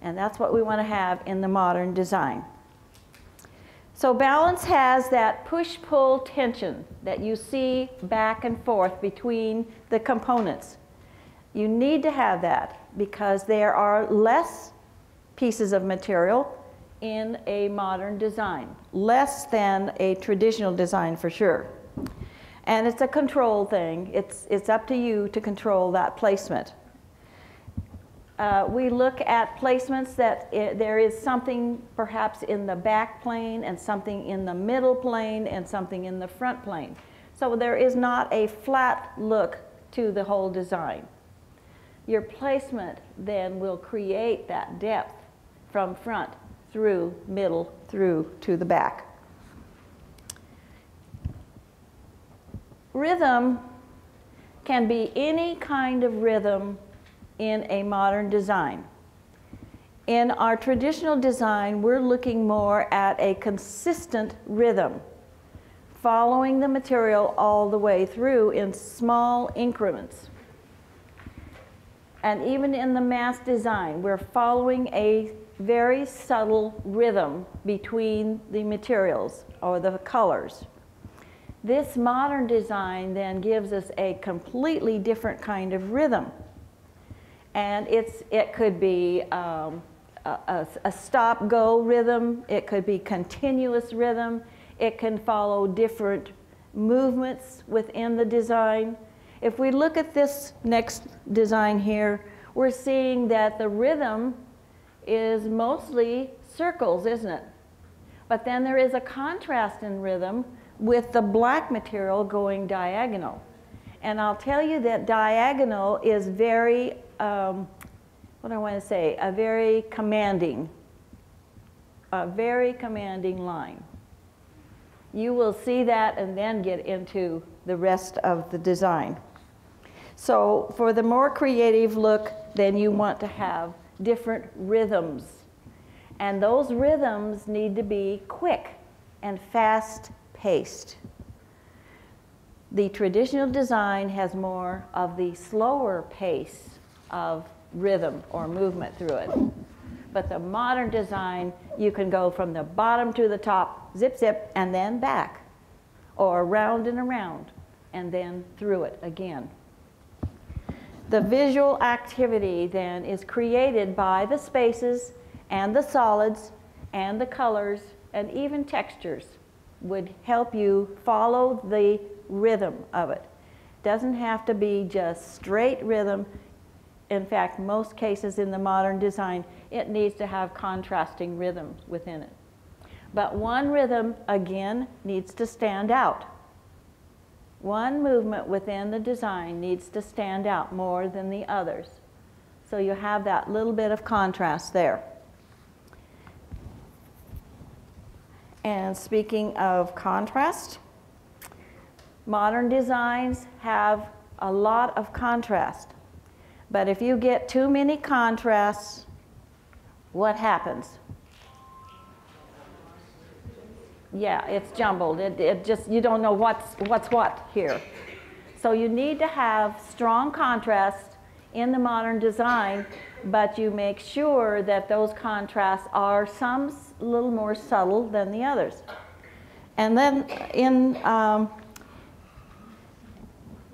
And that's what we want to have in the modern design. So balance has that push-pull tension that you see back and forth between the components. You need to have that because there are less pieces of material in a modern design, less than a traditional design for sure. And it's a control thing. It's up to you to control that placement. We look at placements that there is something perhaps in the back plane and something in the middle plane and something in the front plane. So there is not a flat look to the whole design. Your placement then will create that depth from front through, middle, through to the back. Rhythm can be any kind of rhythm in a modern design. In our traditional design, we're looking more at a consistent rhythm, following the material all the way through in small increments. And even in the mass design, we're following a very subtle rhythm between the materials or the colors. This modern design then gives us a completely different kind of rhythm. And it could be a stop-go rhythm. It could be continuous rhythm. It can follow different movements within the design. If we look at this next design here, we're seeing that the rhythm is mostly circles, isn't it? But then there is a contrast in rhythm with the black material going diagonal. And I'll tell you that diagonal is very, what do I want to say, a very commanding line. You will see that and then get into the rest of the design. So for the more creative look, then you want to have different rhythms. And those rhythms need to be quick and fast-paced. The traditional design has more of the slower pace of rhythm or movement through it. But the modern design, you can go from the bottom to the top, zip, zip, and then back, or around and around, and then through it again. The visual activity then is created by the spaces and the solids and the colors and even textures would help you follow the rhythm of it. Doesn't have to be just straight rhythm. In fact, most cases in the modern design, it needs to have contrasting rhythms within it. But one rhythm, again, needs to stand out. One movement within the design needs to stand out more than the others. So you have that little bit of contrast there. And speaking of contrast, modern designs have a lot of contrast. But if you get too many contrasts, what happens? Yeah, it's jumbled. It just, you don't know what's what here. So you need to have strong contrast in the modern design, but you make sure that those contrasts are some a little more subtle than the others. And then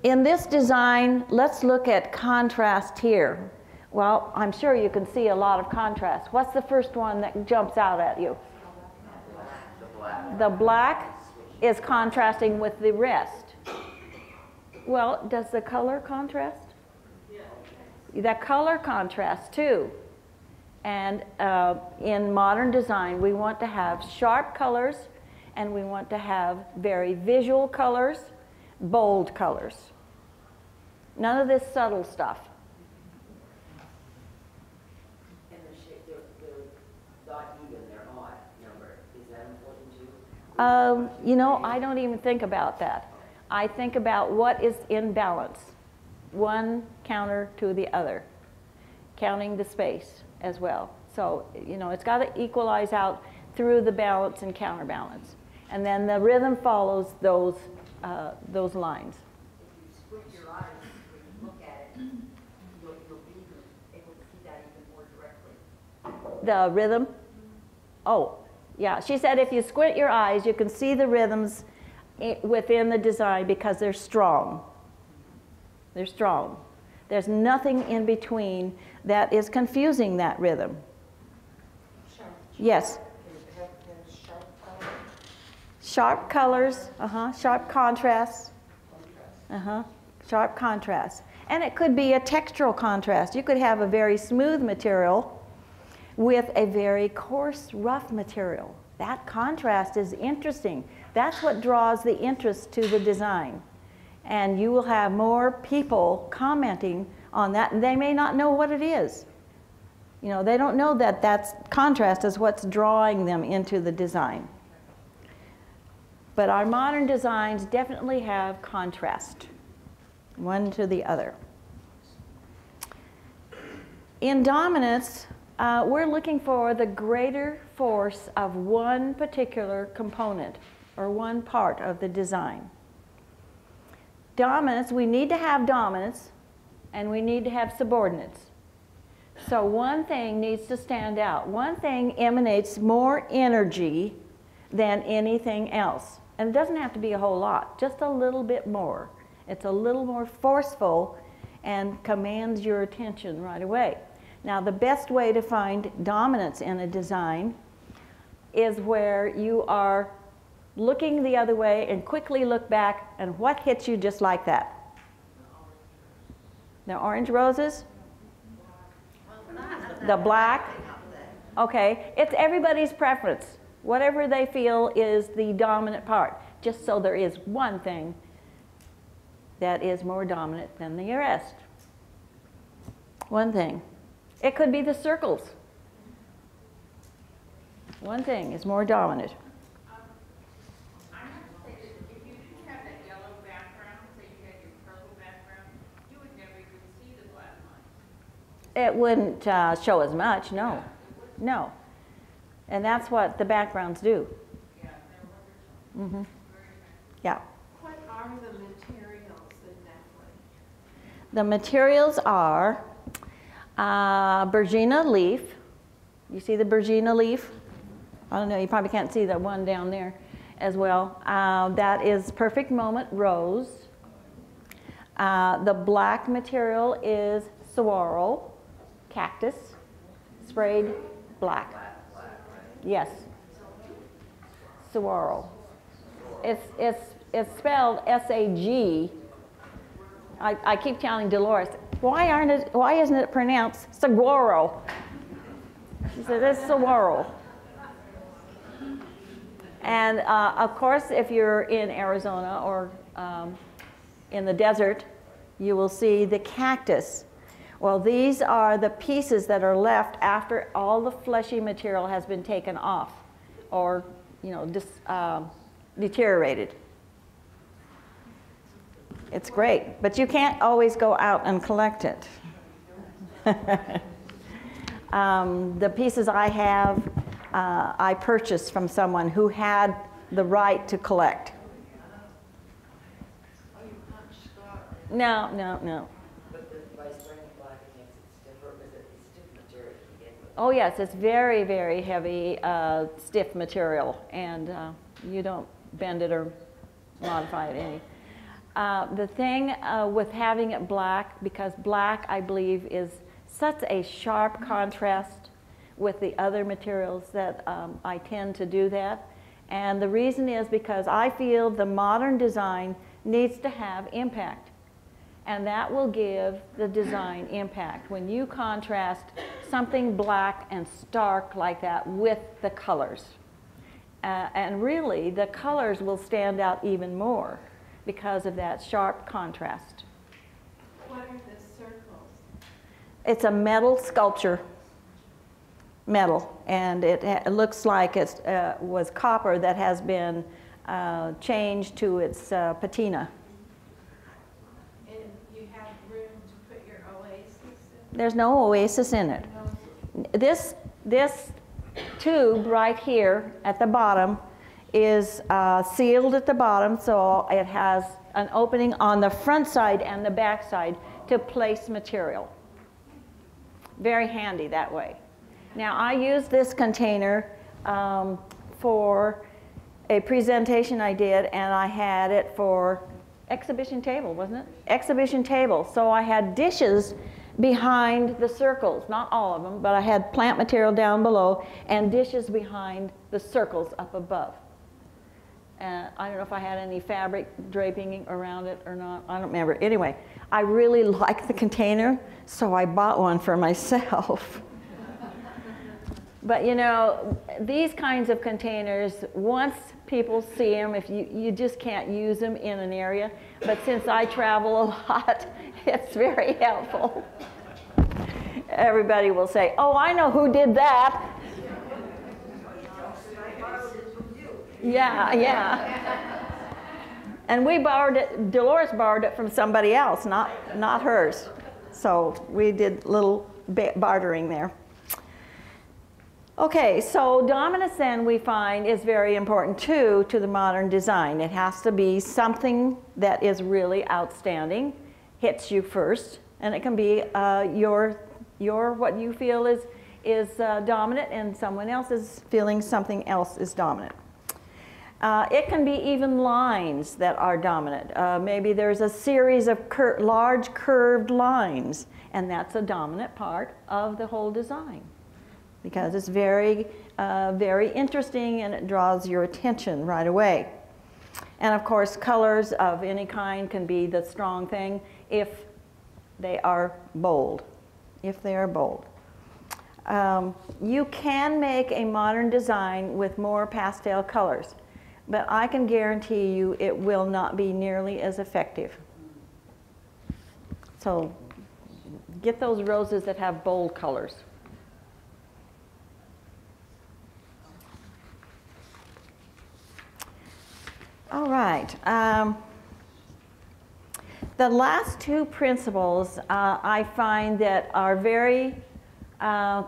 in this design, let's look at contrast here. Well, I'm sure you can see a lot of contrast. What's the first one that jumps out at you? The black is contrasting with the rest. Well, does the color contrast? The color contrasts too. And in modern design, we want to have sharp colors, and we want to have very visual colors, bold colors. None of this subtle stuff. And the shape, they're not even, they're odd number. Is that important too? You know, I don't even think about that. I think about what is in balance, one counter to the other, counting the space as well. So, you know, it's got to equalize out through the balance and counterbalance. And then the rhythm follows those lines. If you squint your eyes when you look at it, you'll be able to see that even more directly. The rhythm? Oh, yeah. She said if you squint your eyes, you can see the rhythms within the design because they're strong. They're strong. There's nothing in between that is confusing that rhythm. Yes? Sharp colors, sharp contrasts, sharp contrasts. And it could be a textural contrast. You could have a very smooth material with a very coarse, rough material. That contrast is interesting. That's what draws the interest to the design. And you will have more people commenting on that, and they may not know what it is. You know, they don't know that that's contrast is what's drawing them into the design. But our modern designs definitely have contrast, one to the other. In dominance, we're looking for the greater force of one particular component or one part of the design. Dominance, we need to have dominance and we need to have subordinates. So one thing needs to stand out. One thing emanates more energy than anything else. And it doesn't have to be a whole lot, just a little bit more. It's a little more forceful and commands your attention right away. Now, the best way to find dominance in a design is where you are looking the other way and quickly look back, and what hits you just like that? The orange roses? The black? Okay, it's everybody's preference. Whatever they feel is the dominant part, just so there is one thing that is more dominant than the rest. One thing. It could be the circles. One thing is more dominant. I'm It wouldn't show as much, no. No. And that's what the backgrounds do. Mm-hmm. Yeah. What are the materials exactly? The materials are Bergina leaf. You see the Bergina leaf? I don't know, you probably can't see the one down there as well. That is Perfect Moment rose. The black material is saguaro, cactus, sprayed black. Yes, saguaro. It's spelled S-A-G. I keep telling Dolores, why isn't it pronounced saguaro? She said, it's saguaro. And of course, if you're in Arizona or in the desert, you will see the cactus. Well, these are the pieces that are left after all the fleshy material has been taken off or, deteriorated. It's great, but you can't always go out and collect it. The pieces I have, I purchased from someone who had the right to collect. No. But by spraying it black, it makes it stiffer, because it's stiff material to begin with. Oh yes, it's very, very heavy, stiff material, and you don't bend it or modify it any. The thing with having it black, because black, I believe, is such a sharp contrast with the other materials that I tend to do that. And the reason is because I feel the modern design needs to have impact. And that will give the design impact. When you contrast something black and stark like that with the colors. And really, the colors will stand out even more because of that sharp contrast. What are the circles? It's a metal sculpture, metal, and it looks like it was copper that has been changed to its patina. And you have room to put your oasis in? There's no oasis in it. This tube right here at the bottom is sealed at the bottom, so it has an opening on the front side and the back side to place material. Very handy that way. Now, I used this container for a presentation I did, and I had it for exhibition table, wasn't it? Exhibition table. So I had dishes behind the circles, not all of them, but I had plant material down below and dishes behind the circles up above. I don't know if I had any fabric draping around it or not. I don't remember. Anyway, I really liked the container, so I bought one for myself. But you know, these kinds of containers, once people see them, if you just can't use them in an area. But since I travel a lot, it's very helpful. Everybody will say, oh, I know who did that. Yeah. And we borrowed it, Dolores borrowed it from somebody else, not hers. So we did a little bartering there. Okay, so dominance then we find is very important too to the modern design. It has to be something that is really outstanding, hits you first, and it can be your what you feel is dominant, and someone else is feeling something else is dominant. It can be even lines that are dominant. Maybe there's a series of large curved lines, and that's a dominant part of the whole design because it's very, very interesting and it draws your attention right away. And of course, colors of any kind can be the strong thing if they are bold. If they are bold. You can make a modern design with more pastel colors. But I can guarantee you it will not be nearly as effective. So get those roses that have bold colors. All right. The last two principles I find that are very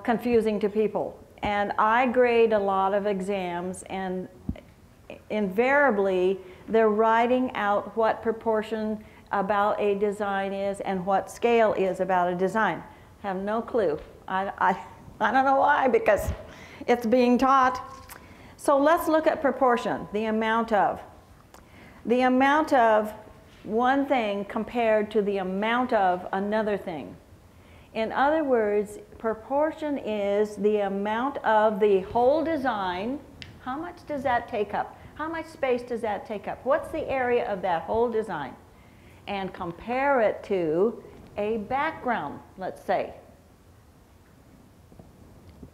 confusing to people. And I grade a lot of exams, and invariably they're writing out what proportion about a design is and what scale is about a design. Have no clue. I don't know why, because it's being taught. So let's look at proportion, the amount of. The amount of one thing compared to the amount of another thing. In other words, proportion is the amount of the whole design. How much does that take up? How much space does that take up? What's the area of that whole design? And compare it to a background, let's say.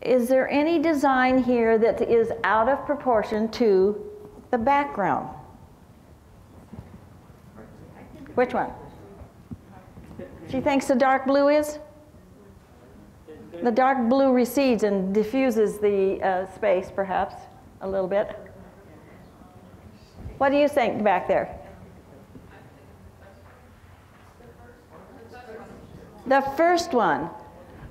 Is there any design here that is out of proportion to the background? Which one? She thinks the dark blue is? The dark blue recedes and diffuses the space, perhaps, a little bit. What do you think back there? The first one.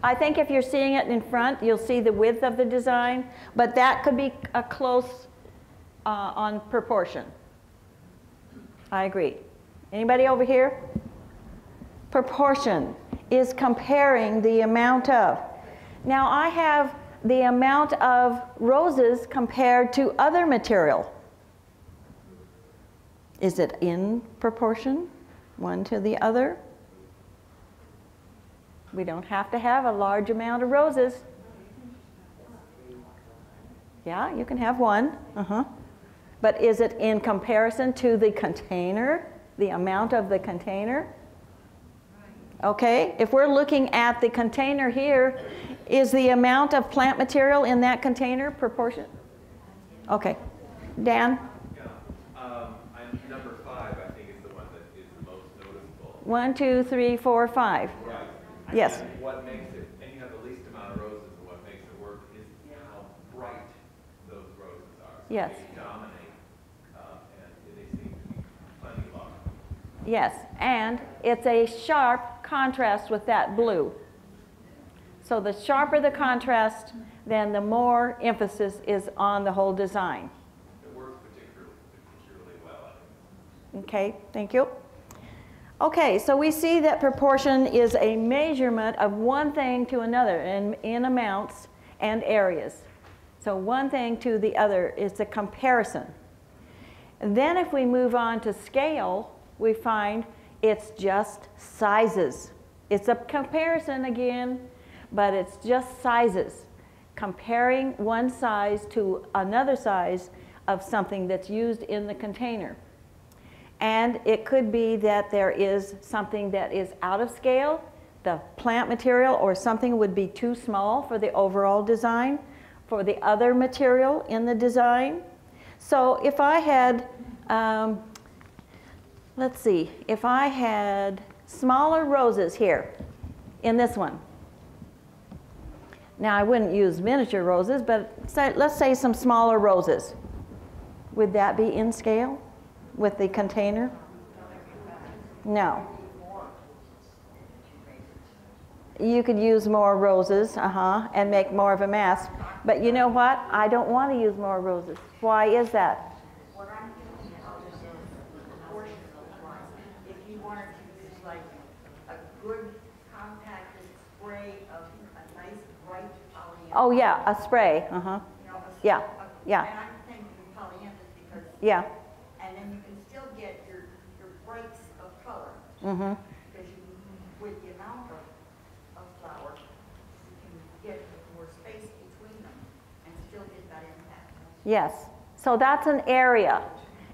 I think if you're seeing it in front, you'll see the width of the design, but that could be a close on proportion. I agree. Anybody over here? Proportion is comparing the amount of. Now I have the amount of roses compared to other material. Is it in proportion, one to the other? We don't have to have a large amount of roses. Yeah, you can have one. But is it in comparison to the container, the amount of the container? Okay, if we're looking at the container here, is the amount of plant material in that container proportion? Okay. Dan? Number 5, I think, is the one that is the most noticeable. 1, 2, 3, 4, 5. Right. Yes. And what makes it, and you have the least amount of roses, and what makes it work is how bright those roses are. So Yes. they dominate, and they seem to be plenty long. Yes, and it's a sharp contrast with that blue. So the sharper the contrast, then the more emphasis is on the whole design. It works particularly well, I think. Okay, thank you. Okay, so we see that proportion is a measurement of one thing to another in amounts and areas. So one thing to the other is a comparison. And then if we move on to scale, we find it's just sizes. It's a comparison again, but it's just sizes. Comparing one size to another size of something that's used in the container. And it could be that there is something that is out of scale, the plant material, or something would be too small for the overall design, for the other material in the design. So if I had, let's see, if I had smaller roses here in this one. Now I wouldn't use miniature roses, but let's say some smaller roses. Would that be in scale with the container? No. You could use more roses, and make more of a mass. But you know what? I don't want to use more roses. Why is that? What I'm thinking of is proportion of one. If you wanted to use like a good compacted spray of a nice bright polyantha. Oh yeah, a spray. You know, Yeah, yeah. And I'm thinking polyanthas because. Yeah. And then you can still get your breaks of color. Because you, with the amount of flower, you can get more space between them and still get that impact. Yes. So that's an area.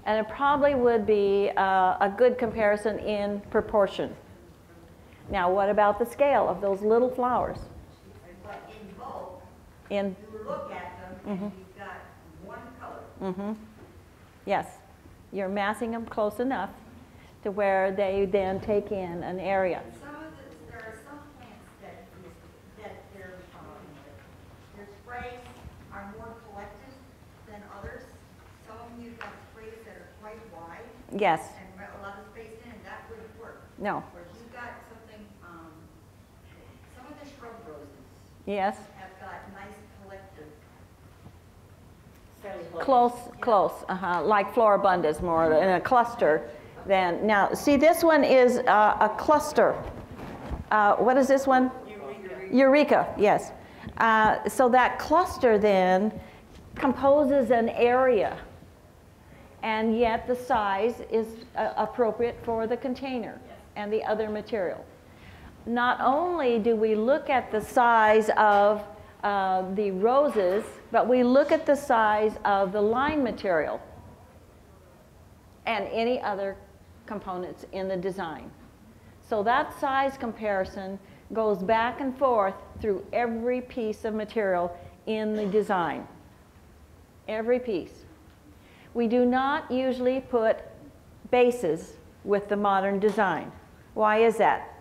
And it probably would be a good comparison in proportion. Now, what about the scale of those little flowers? But in bulk, In, you look at them and you've got one color. yes. You're massing them close enough to where they then take in an area. There are some plants that their sprays are more collective than others. Some of them you've got sprays that are quite wide Yes. and a lot of space in, and that would work. No. You got something, some of the shrub roses Yes. have got nice collective. Close, like floribundas, more in a cluster than, now, see, this one is a cluster. What is this one? Eureka, yes. So that cluster then composes an area, and yet the size is appropriate for the container and the other material. Not only do we look at the size of the roses, but we look at the size of the line material and any other components in the design. So that size comparison goes back and forth through every piece of material in the design. Every piece. We do not usually put bases with the modern design. Why is that?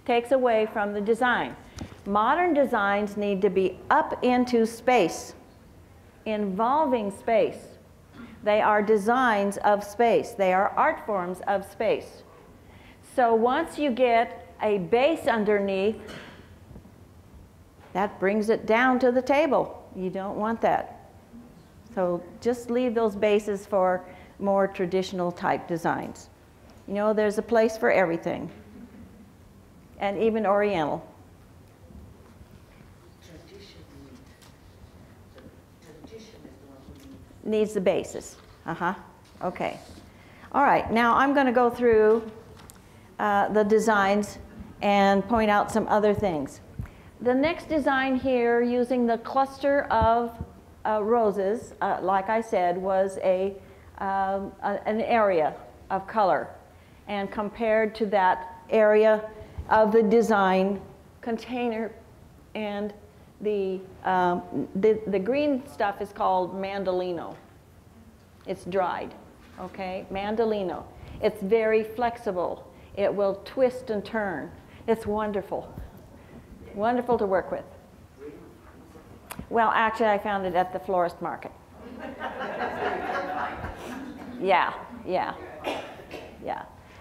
Takes away from the design. Modern designs need to be up into space, involving space. They are designs of space. They are art forms of space. So once you get a base underneath, that brings it down to the table. You don't want that. So just leave those bases for more traditional type designs. You know, there's a place for everything, and even Oriental. Needs the basis. Okay. All right, now I'm going to go through the designs and point out some other things. The next design here, using the cluster of roses, like I said, was an area of color. And compared to that area of the design container, and the green stuff is called mandolino. It's dried, okay? Mandolino. It's very flexible. It will twist and turn. It's wonderful. Wonderful to work with. Well, actually, I found it at the florist market. Yeah.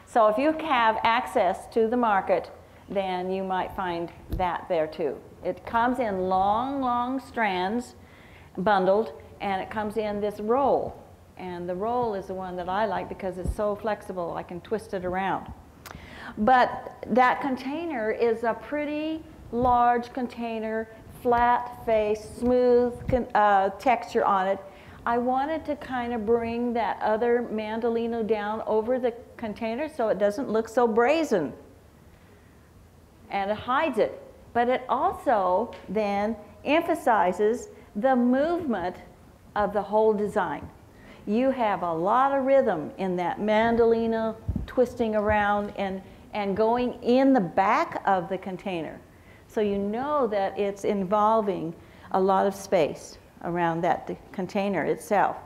So if you have access to the market, then you might find that there too. It comes in long, long strands, bundled, and it comes in this roll. And the roll is the one that I like because it's so flexible, I can twist it around. But that container is a pretty large container, flat face, smooth texture on it. I wanted to kind of bring that other mandolino down over the container so it doesn't look so brazen. And it hides it. But it also then emphasizes the movement of the whole design. You have a lot of rhythm in that mandolino twisting around and going in the back of the container. So you know that it's involving a lot of space around that container itself.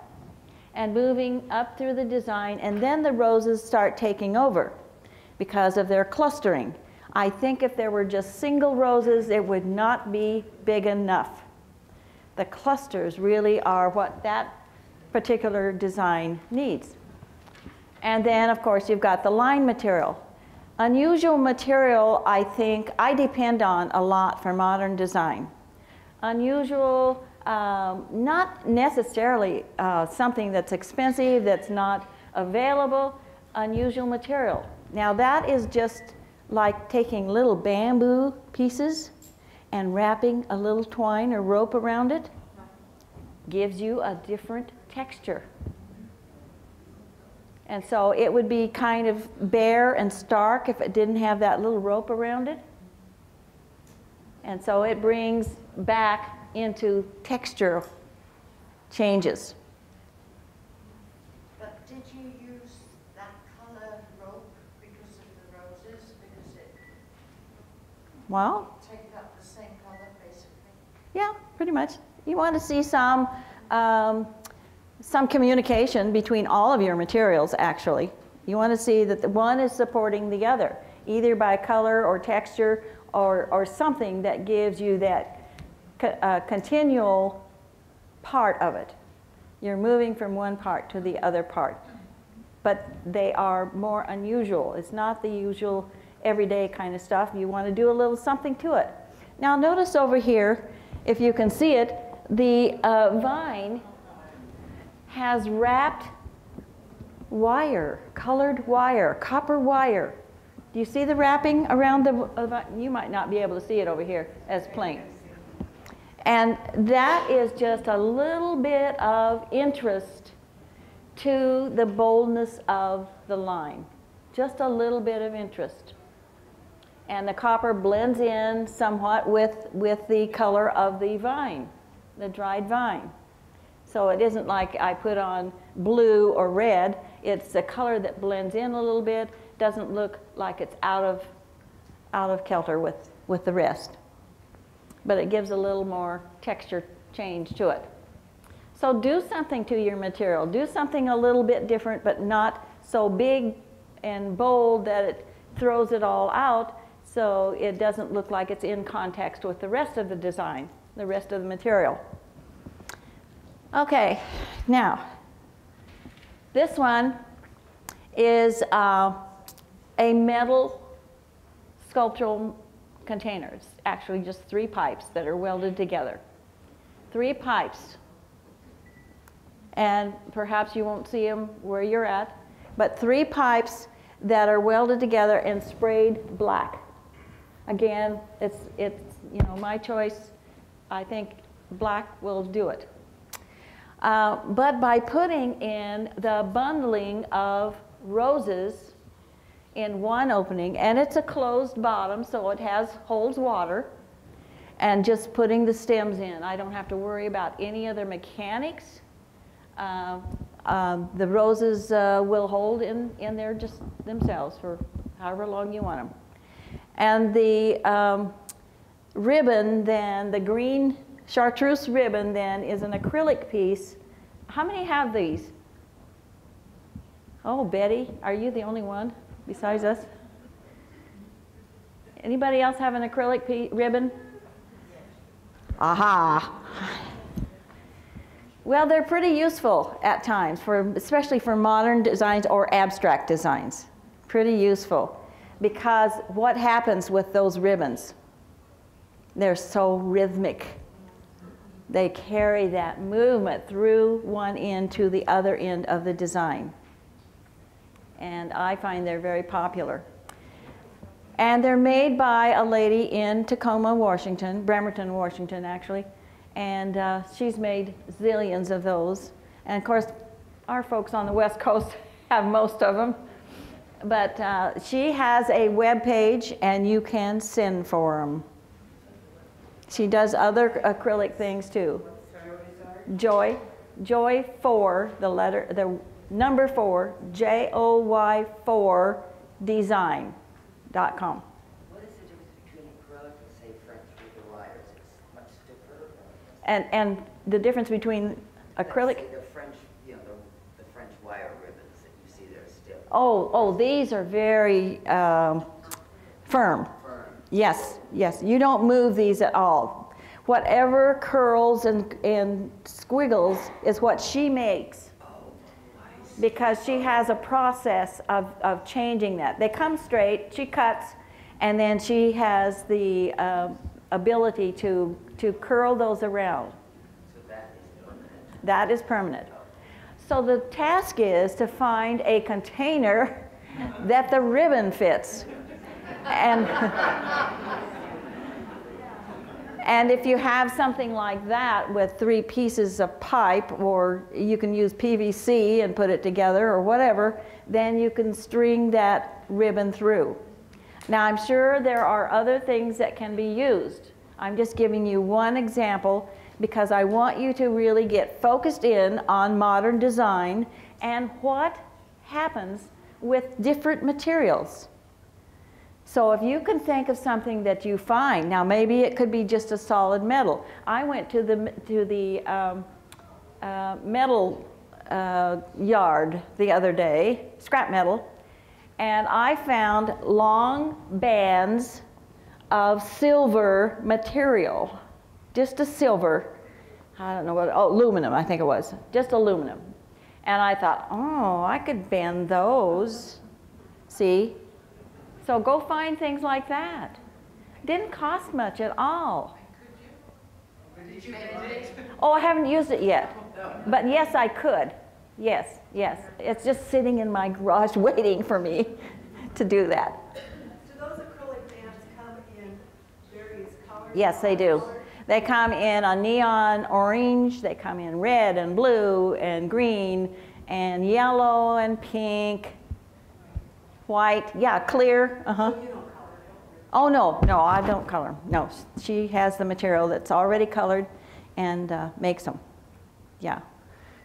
And moving up through the design, and then the roses start taking over because of their clustering. I think if there were just single roses, it would not be big enough. The clusters really are what that particular design needs. And then, of course, you've got the line material. Unusual material, I think, I depend on a lot for modern design. Unusual, not necessarily something that's expensive, that's not available, unusual material. Now that is just like taking little bamboo pieces and wrapping a little twine or rope around it. Gives you a different texture. And so it would be kind of bare and stark if it didn't have that little rope around it. And so it brings back into texture changes. But did you use that color rope because of the roses? Because it Well, take up the same color basically? yeah, pretty much. You want to see some communication between all of your materials, actually. You want to see that the one is supporting the other, either by color or texture or something that gives you that continual part of it. You're moving from one part to the other part. but they are more unusual. It's not the usual everyday kind of stuff. You want to do a little something to it. Now notice over here, if you can see it, the vine has wrapped wire, colored wire, copper wire. Do you see the wrapping around the you might not be able to see it over here as plain. And that is just a little bit of interest to the boldness of the line. Just a little bit of interest. And the copper blends in somewhat with the color of the vine, the dried vine. So it isn't like I put on blue or red. It's the color that blends in a little bit, doesn't look like it's out of kilter with the rest. But it gives a little more texture change to it. So do something to your material. Do something a little bit different, but not so big and bold that it throws it all out, so it doesn't look like it's in context with the rest of the design, the rest of the material. Okay, now, this one is a metal sculptural container. It's actually just 3 pipes that are welded together. 3 pipes. And perhaps you won't see them where you're at, but 3 pipes that are welded together and sprayed black. Again, it's you know, my choice. I think black will do it. But by putting in the bundling of roses in one opening, and it's a closed bottom, so it holds water, and just putting the stems in. I don't have to worry about any other mechanics. The roses will hold in there just themselves for however long you want them. And the ribbon then, the green chartreuse ribbon then is an acrylic piece. How many have these? Oh, Betty, are you the only one besides us? Anybody else have an acrylic ribbon? Aha. Well, they're pretty useful at times, especially for modern designs or abstract designs. Pretty useful. Because what happens with those ribbons? They're so rhythmic. They carry that movement through one end to the other end of the design. And I find they're very popular. And they're made by a lady in Tacoma, Washington, Bremerton, Washington, actually. And she's made zillions of those. And of course, our folks on the West Coast have most of them. But she has a web page, and you can send for them. She does other acrylic things too. Joy 4, the number 4, JOY4 design.com. What is the difference between acrylic and, say, French with the wires? It's much stiffer. And the difference between acrylic. The French, you know, the French wire ribbons that you see there still. Oh, these are very firm. Yes, yes. You don't move these at all. Whatever curls and squiggles is what she makes. Because she has a process of changing that. They come straight, she cuts, and then she has the ability to curl those around. So that is permanent. That is permanent. So the task is to find a container that the ribbon fits. And if you have something like that with 3 pieces of pipe, or you can use PVC and put it together or whatever, then you can string that ribbon through. Now I'm sure there are other things that can be used. I'm just giving you one example because I want you to really get focused in on modern design and what happens with different materials. So if you can think of something that you find, now maybe it could be just a solid metal. I went to the metal yard the other day, scrap metal, and I found long bands of silver material, just a silver, I don't know what, oh, aluminum, I think it was, just aluminum. And I thought, oh, I could bend those. See? So go find things like that. Didn't cost much at all. Did you bend it? Oh, I haven't used it yet. But yes, I could. Yes, yes. It's just sitting in my garage waiting for me to do that. Do those acrylic bands come in various colors? Yes, they do. They come in a neon orange, they come in red and blue and green and yellow and pink, white, yeah, clear. Uh-huh. So you don't color, Oh, no, no, I don't color. No, she has the material that's already colored and makes them. Yeah.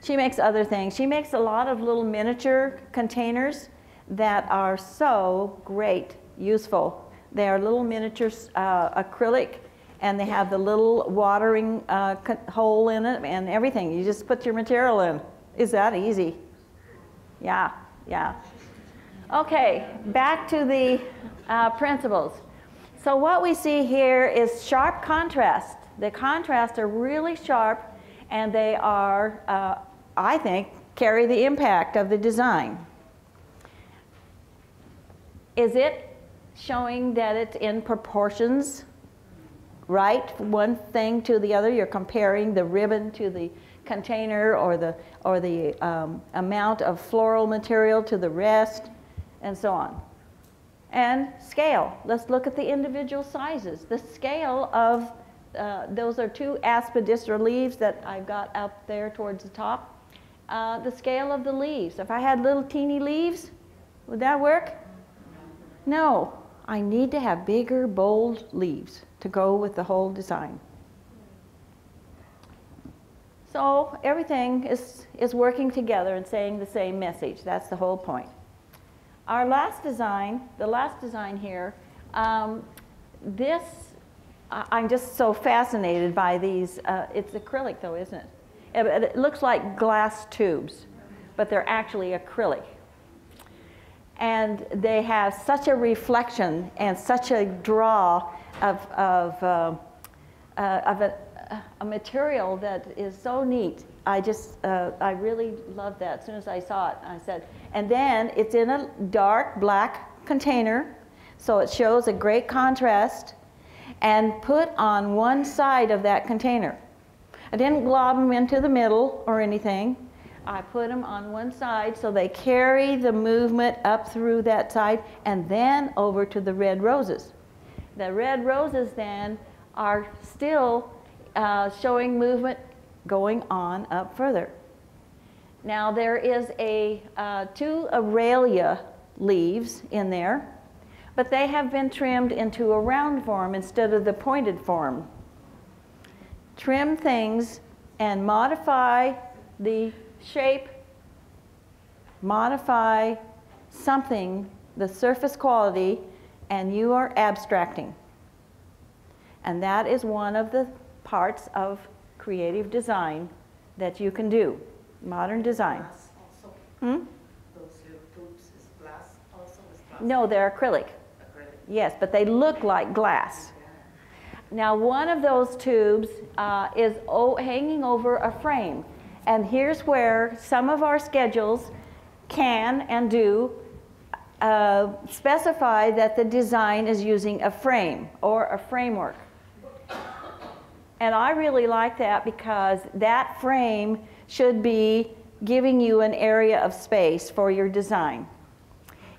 She makes other things. She makes a lot of little miniature containers that are so great, useful. They are little miniature acrylic, and they have the little watering hole in it and everything. You just put your material in. Is that easy? Yeah, yeah. Okay, back to the principles. So what we see here is sharp contrast. The contrasts are really sharp, and they are, I think, carry the impact of the design. Is it showing that it's in proportions, right? One thing to the other. You're comparing the ribbon to the container, or the amount of floral material to the rest, and so on. And scale. Let's look at the individual sizes. The scale of, those are 2 aspidistra leaves that I've got up there towards the top. The scale of the leaves. If I had little teeny leaves, would that work? No. I need to have bigger, bold leaves to go with the whole design. So everything is working together and saying the same message. That's the whole point. Our last design, the last design here, I'm just so fascinated by these. It's acrylic though, isn't it? It looks like glass tubes, but they're actually acrylic. And they have such a reflection and such a draw of a material that is so neat. I really loved that. As soon as I saw it, I said, and then it's in a dark black container, so it shows a great contrast, and put on one side of that container. I didn't glob them into the middle or anything. I put them on one side so they carry the movement up through that side and then over to the red roses. The red roses then are still showing movement going on up further. Now there is 2 Aurelia leaves in there, but they have been trimmed into a round form instead of the pointed form. Trim things and modify the shape, modify something, the surface quality, and you are abstracting. And that is one of the parts of creative design that you can do, modern design. Glass also. Hmm? Those tubes is glass also is glass. No, they're acrylic. Acrylic. Yes, but they look like glass. Now one of those tubes is hanging over a frame. And here's where some of our schedules can and do specify that the design is using a frame or a framework. And I really like that because that frame should be giving you an area of space for your design.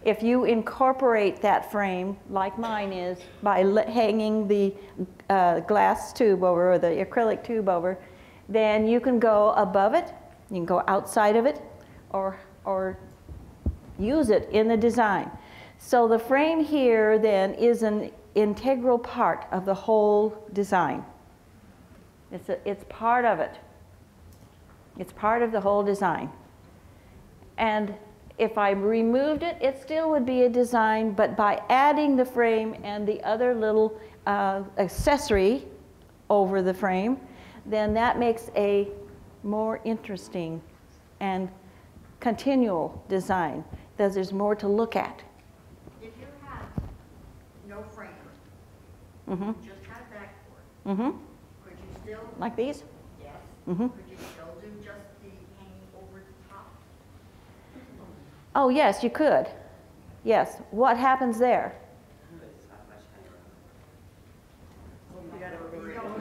If you incorporate that frame, like mine is, by hanging the glass tube over, or the acrylic tube over, then you can go above it, you can go outside of it, or use it in the design. So the frame here then is an integral part of the whole design. It's part of it. It's part of the whole design. And if I removed it, it still would be a design, but by adding the frame and the other little accessory over the frame, then that makes a more interesting and continual design, because there's more to look at. If you have no frame, Mm-hmm. just had backboard, Mm-hmm. could you still? Like these? Yes. Mm-hmm. Could you still do just the hanging over the top? Oh, yes, you could. Yes. What happens there?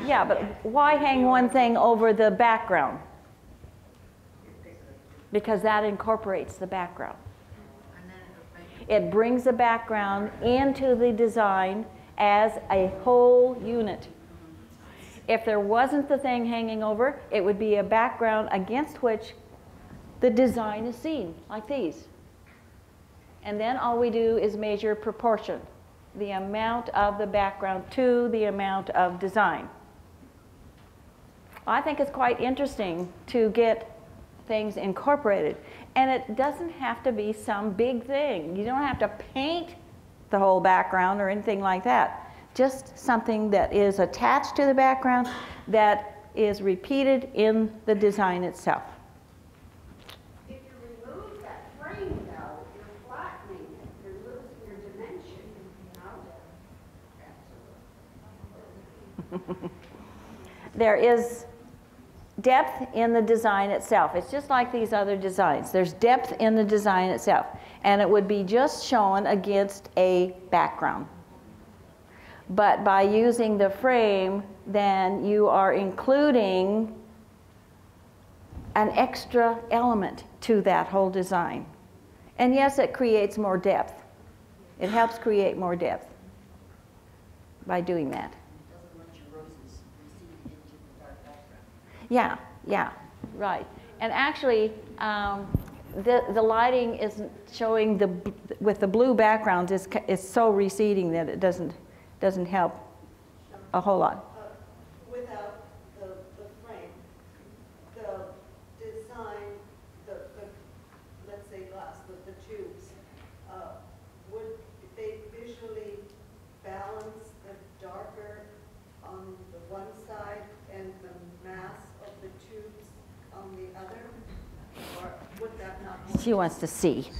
Yeah, but why hang one thing over the background? Because that incorporates the background. It brings the background into the design as a whole unit. If there wasn't the thing hanging over, it would be a background against which the design is seen, like these. And then all we do is measure proportion, the amount of the background to the amount of design. I think it's quite interesting to get things incorporated. And it doesn't have to be some big thing. You don't have to paint the whole background or anything like that. Just something that is attached to the background that is repeated in the design itself. If you remove that frame, though, you're flattening it. You're losing your dimension, you know? There is depth in the design itself. It's just like these other designs. There's depth in the design itself. And it would be just shown against a background. But by using the frame, then you are including an extra element to that whole design. And yes, it creates more depth. It helps create more depth by doing that. Yeah, yeah, right. And actually, the lighting isn't showing with the blue background is so receding that it doesn't help a whole lot. Without the frame, the design, let's say glass, the tubes, would they visually balance the darker on the one side and the mass of the tubes on the other? Or would that not? She wants to see.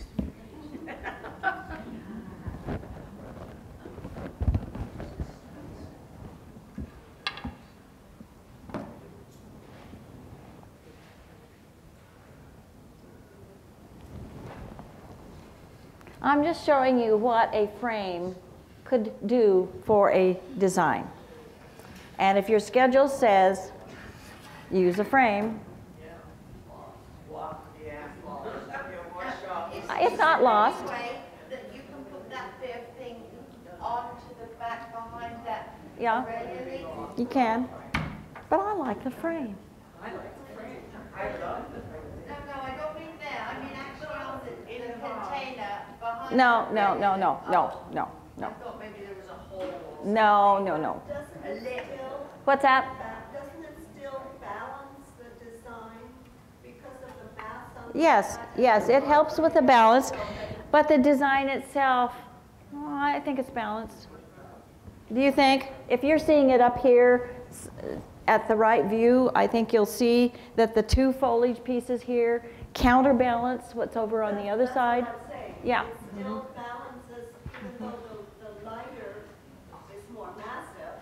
I'm just showing you what a frame could do for a design. And if your schedule says use a frame, it's not lost. Way that you can put that bit of thing onto the back behind that. Yeah, Really? you can. But I like the frame. No, I don't mean that. I mean actually on the container behind. No. I thought maybe there was a hole. No. Doesn't it What's that? still balance the design because of the mass on the Yes, it helps with the balance, but the design itself, well, I think it's balanced. Do you think? If you're seeing it up here at the right view, I think you'll see that the two foliage pieces here counterbalance what's over on the other side. That's what I'm saying. Yeah. It still balances, even though the lighter is more massive.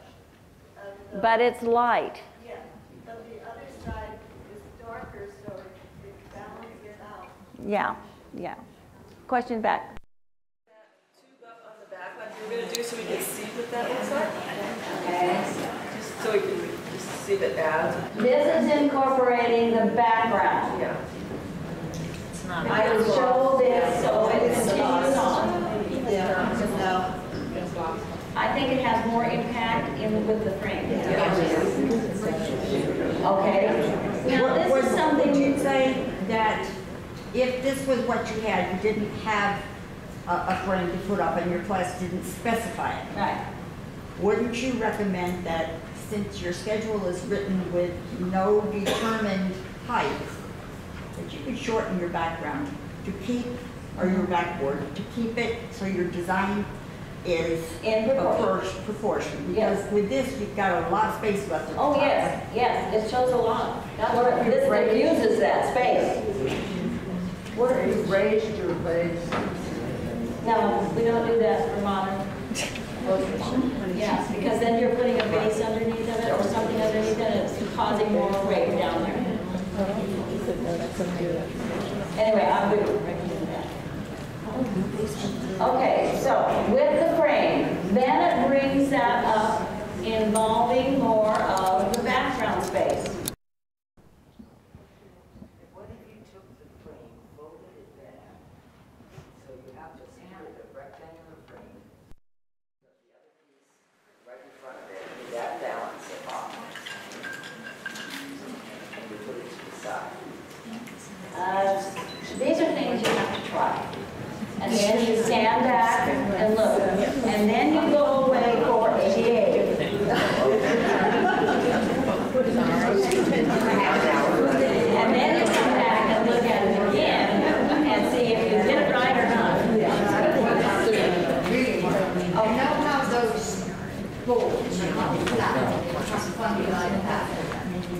But it's light. Yeah, but the other side is darker, so it balances it out. Yeah. Question back. Tube up on the back like you're going to do so we can see what that looks like? Just so we can just see the ad. This is incorporating the background. Yeah. I will show this so it continues on. I think it has more impact with the frame. Okay. Now this is something You'd say that if this was what you had, you didn't have a frame to put up and your class didn't specify it. right. Wouldn't you recommend that since your schedule is written with no determined height, that you could shorten your background to keep, or your backboard, to keep it so your design is In proportion? Yes. Because with this, you've got a lot of space left at the Oh, top. yes, it shows a lot. That's what this diffuses that space. What if you raised your base? No, we don't do that for modern. Yeah, because then you're putting a base underneath of it or something underneath it, and it's causing more weight down there. Anyway, I would recommend that. and then you go away for a day. And then you come back and look at it again and see if you did it right or not. Oh, now how those boards, that's funny like that.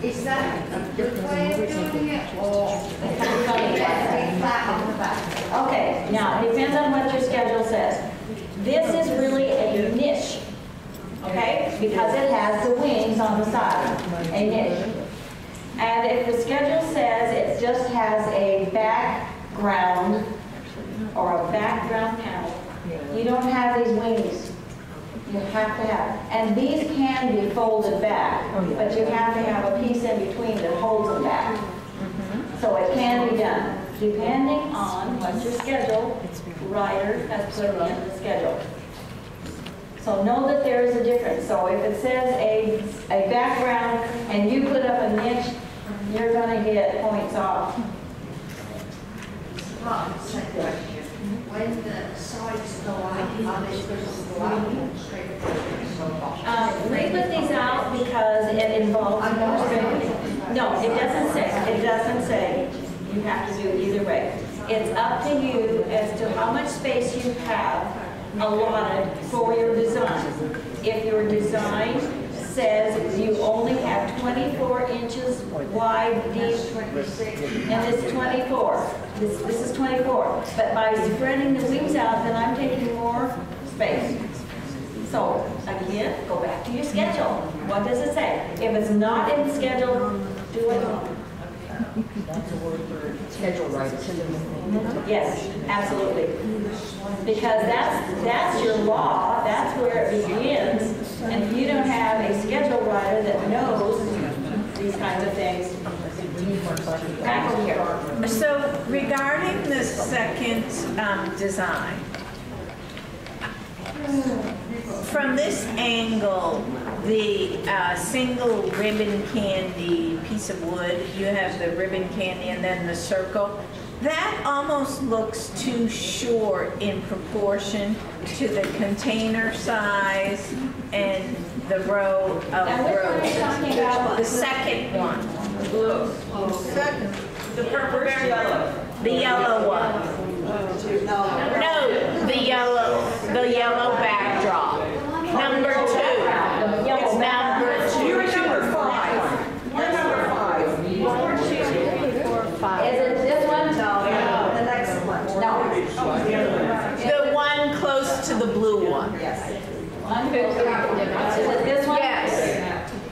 Is that a good way of doing it, or flat on the back? Okay, now it depends on what your schedule says. This is really a niche, okay? Because it has the wings on the side, a niche. And if the schedule says it just has a background or a background panel, you don't have these wings. You have to have, and these can be folded back, but you have to have a piece in between that holds them back. So it can be done, depending on what your schedule writer has put in the schedule. So know that there is a difference. So if it says a background and you put up a niche, you're going to get points off. When the sides go out, are they supposed to go out straight? We put these out because it involves more spending. No, it doesn't say. It doesn't say you have to do it either way. It's up to you as to how much space you have allotted for your design. If your design says you only have 24 inches wide, deep, and this is 24. This is 24. But by spreading the wings out, then I'm taking more space. So again, go back to your schedule. What does it say? If it's not in the schedule, do it. That's a word for schedule writer. Yes, absolutely. Because that's your law. That's where it begins. And if you don't have a schedule writer that knows these kinds of things, back over here. So regarding the second design, from this angle, the single ribbon candy piece of wood, you have the ribbon candy and then the circle, that almost looks too short in proportion to the container size and the row of rows. The second one. Blue. The purple, the yellow one. No, the yellow backdrop. Number 2. It's number 2. You're number 5. You're number 5. 1, 2, 3, 4, 5. Is it this one? No, the next one. No. The one close to the blue one. Yes. 1, 2, 3, 4. Is it this one? Yes.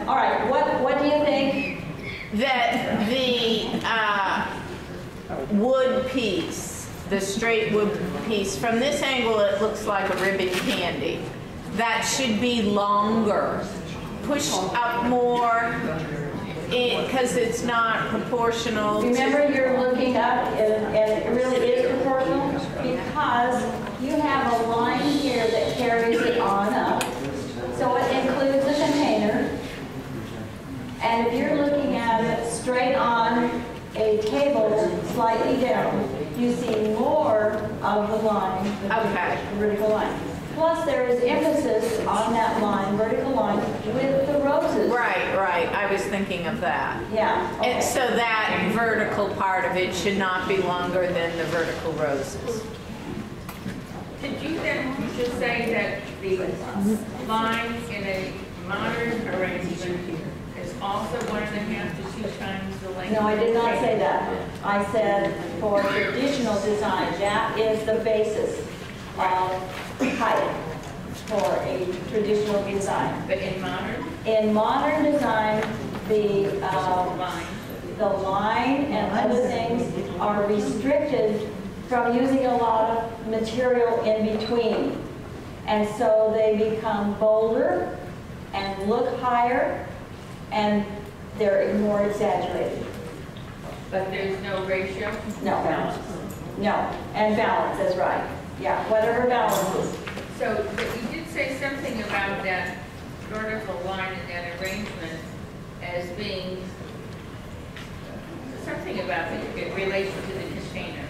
All right. What do you think? That the wood piece, the straight wood piece, from this angle it looks like a ribbon candy. That should be longer, pushed up more, because it's not proportional. Remember, you're looking up, and it really is proportional because you have a line here that carries it on up. So it includes the container. And if you're looking at it straight on a table slightly down, you see more of the line, Okay. the vertical line. Plus, there is emphasis on that line, vertical line, with the roses. Right, I was thinking of that. Yeah. Okay. And so that vertical part of it should not be longer than the vertical roses. Did you then just say that the line in a modern arrangement is also 1.5 to 2 times the length? No, I did not say that. I said for traditional design, that is the basis of height for a traditional design. But in modern? In modern design, the line and other things are restricted from using a lot of material in between. And so they become bolder and look higher, and they're more exaggerated. But there's no ratio? No. Balance. No, and balance is right. Yeah, whatever balance is. So, but you did say something about that vertical line in that arrangement as being something about the in relation to the container.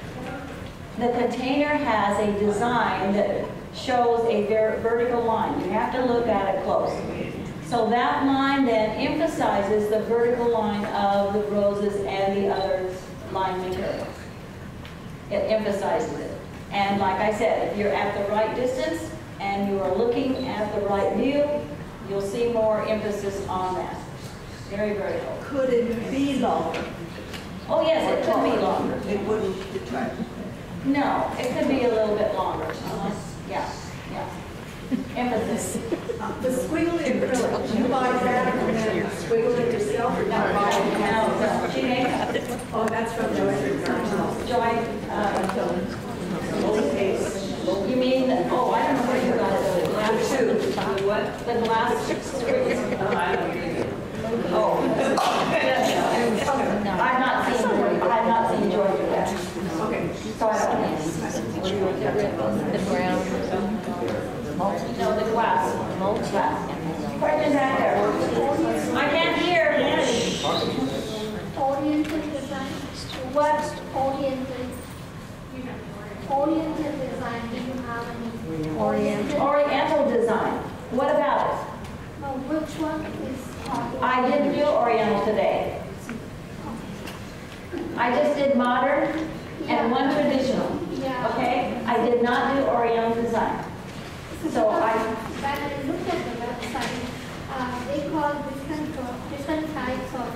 The container has a design that shows a vertical line. You have to look at it close. So that line then emphasizes the vertical line of the roses and the other line materials. It emphasizes it. And like I said, if you're at the right distance and you are looking at the right view, you'll see more emphasis on that. Very vertical. Could it be longer? Oh yes, it could be longer. It wouldn't detract. No, it could be a little bit longer. Yeah, yeah. Emphasis. The squiggly acrylic, you buy that and then squiggle it yourself or you buy it? No, she made it. Oh, that's from Joy. Joy, you mean, oh, I don't know where you got it. The glass too. The what? The glass squiggles. Oh. I've not seen Joy do that. Okay. So I don't know. The brown. No, the glass. Question back there. I can't hear. Oriental design. What? Oriental design, do you have any? Oriental design. What about it? Which one is? I didn't do Oriental today. I just did modern and one traditional. Yeah. Okay? I did not do Oriental design. So when I looked at the website, they call different types of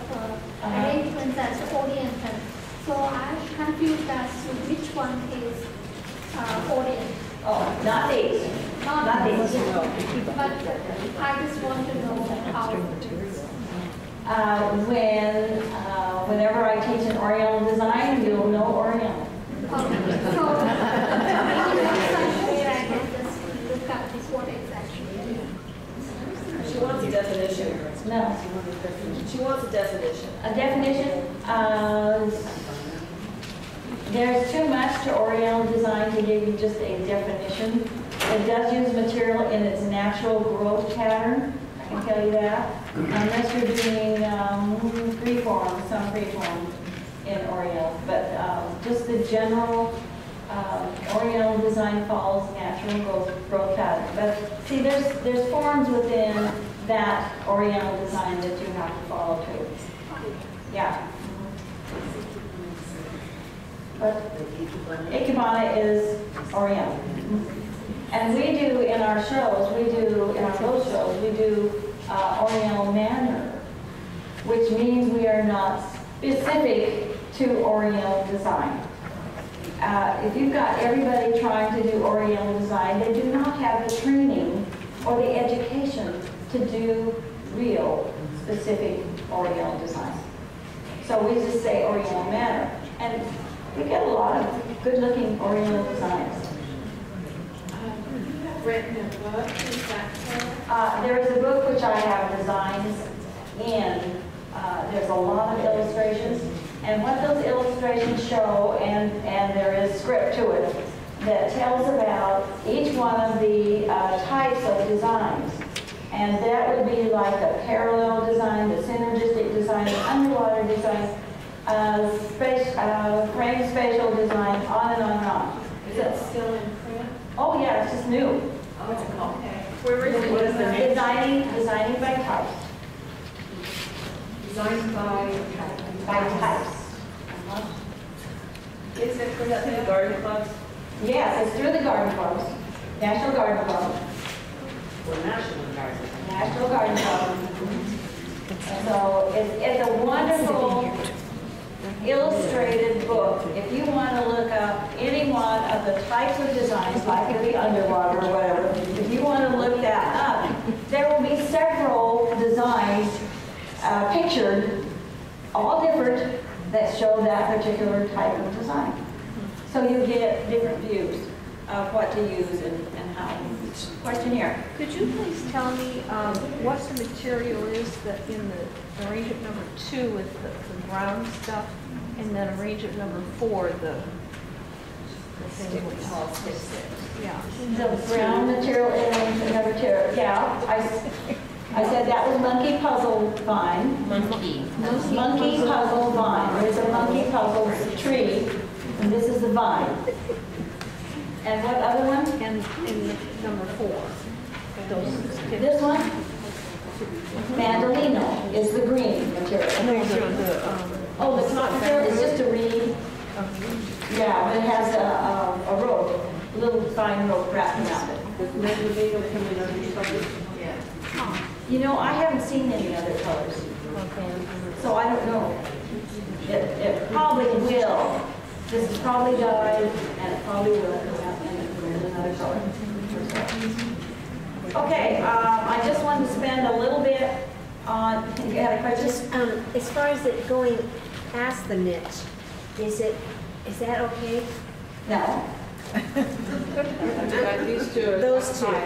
arrangements as Oriental. So I'm confused as to which one is Oriental. Oh, not these. Not these. But I just want to know how. Whenever I teach an Oriental design, you'll know Oriental. So maybe next time where I can just look up what exactly it is. She wants a definition. No. She wants a definition. A definition? There's too much to Oriental design to give you just a definition. It does use material in its natural growth pattern. I can tell you that. Unless you're doing freeform, some freeform in Oriental. But just the general Oriental design follows natural growth pattern. But see, there's forms within that Oriental design that you have to follow too. Yeah. But Ikebana is Oriental. And we do in our shows, in our rose shows, we do Oriental manner, which means we are not specific to Oriental design. If you've got everybody trying to do Oriental design, they do not have the training or the education to do real specific Oriental design. So we just say Oriental manner. And we get a lot of good-looking Oriental designs. Written in a book, is that There is a book which I have designs in. There's a lot of illustrations. And what those illustrations show, and there is script to it, that tells about each one of the types of designs. And that would be like a parallel design, the synergistic design, the underwater design, frame spatial design, on and on and on. is it still in print? Oh yeah, it's just new. What's it called? Okay. Where is it? What is the name? Designing by types. Designed By types. Is it through the garden clubs? Yes, it's through the garden clubs. National Garden Club. National Garden Club. So it's a wonderful illustrated book. If you want to look up any one of the types of designs, like the underwater or whatever, if you want to look that up, there will be several designs pictured, all different, that show that particular type of design. So you get different views of what to use and how. Question here. Could you please tell me what the material is that in the arrangement number 2 with the brown stuff, and then arrangement number 4, the thing with all sticks? Yeah. The brown material in number 2. Yeah, I said that was monkey puzzle vine. Monkey puzzle vine. There's a monkey puzzle tree, and this is the vine. And what other one? And number 4. This one? Mandolino is the green material. Oh, the top material is just a reed. Yeah, it has a rope, a little fine rope wrapped around it. You know, I haven't seen any other colors, so I don't know. It probably will. This is probably dyed, and it probably will come out in another color. Okay, I just wanted to spend a little bit on, you had a question? As far as it going past the niche, is that okay? No. These two are. Those two.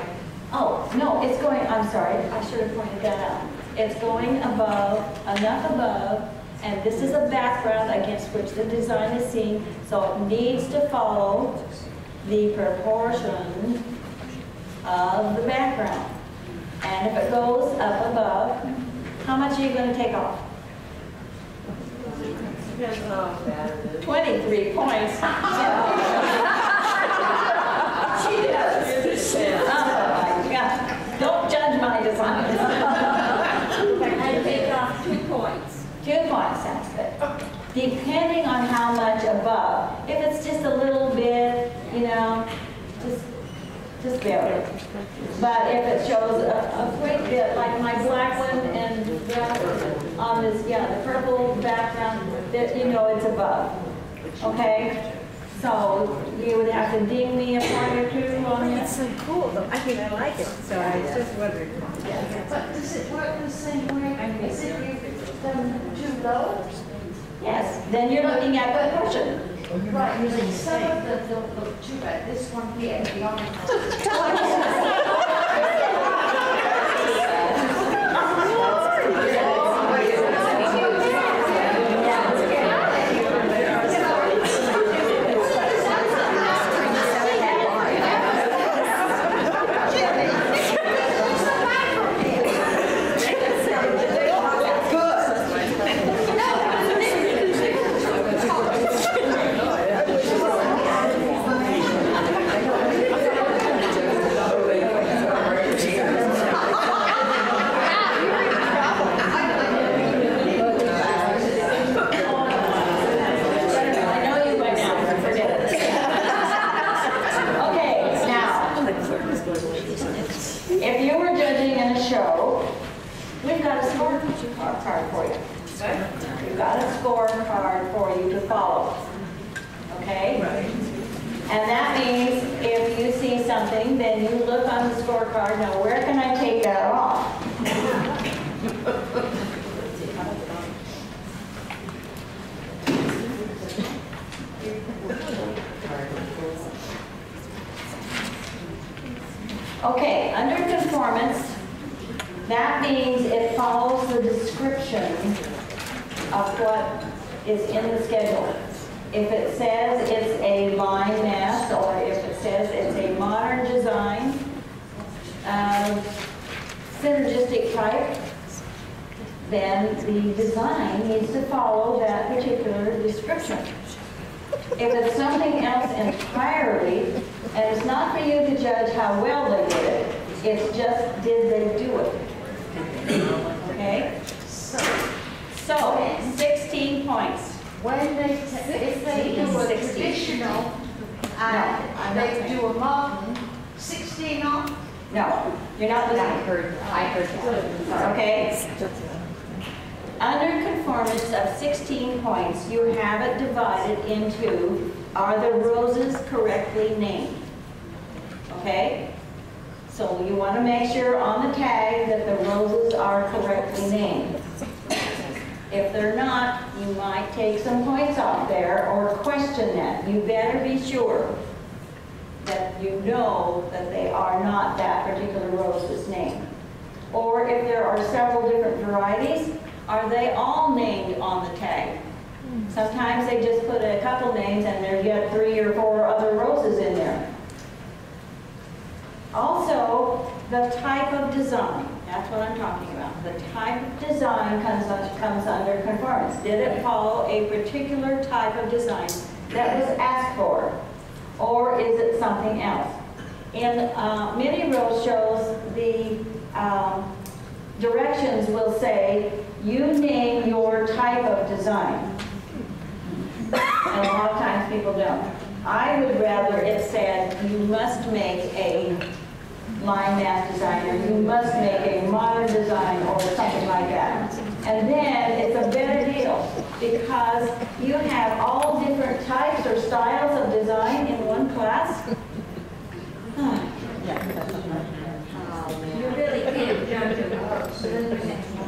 Oh, no, it's going, I'm sorry, I should have pointed that out. It's going above, enough above, and this is a background against which the design is seen, so it needs to follow the proportion of the background. And if it goes up above, how much are you going to take off? 23 points. She does. Oh my God. Don't judge my design. I take off 2 points. 2 points, sounds good. Depending on how much above. If it's just a little bit, you know, just bear it. But if it shows a great bit, like my black one and on this, yeah, the purple background, that you know it's above. Okay? So you would have to ding me a point or two on it. It's so cool, though. I mean, I like it, so I was just wondering. But does it work the same way? Is it if them too low? Yes, then you're looking at the proportion. Right, you see, some of them don't look too bad. This one here, the orange. Okay, under conformance, that means it follows the description of what is in the schedule. If it says it's a line mass, or if it says it's a modern design, synergistic type, then the design needs to follow that particular description. If it's something else entirely, and it's not for you to judge how well they did it, it's just did they do it. Okay? So 16 points. When if they do a traditional and they do a modern, 16 off? No, you're not listening. I heard that. Okay? Under conformance of 16 points, you have it divided into, are the roses correctly named? Okay? So you want to make sure on the tag that the roses are correctly named. If they're not, you might take some points off there or question that. You better be sure that you know that they are not that particular rose's name. Or if there are several different varieties, are they all named on the tag? Sometimes they just put a couple names and there's yet 3 or 4 other roses in there. Also, the type of design. That's what I'm talking about. The type of design comes under conformance. Did it follow a particular type of design that was asked for? or is it something else? In many road shows, the directions will say, you name your type of design. And a lot of times people don't. I would rather it said, you must make a line math design, or you must make a modern design, or something like that. And then it's a better deal, because you have all different types or styles of design in one class. You really can't judge them.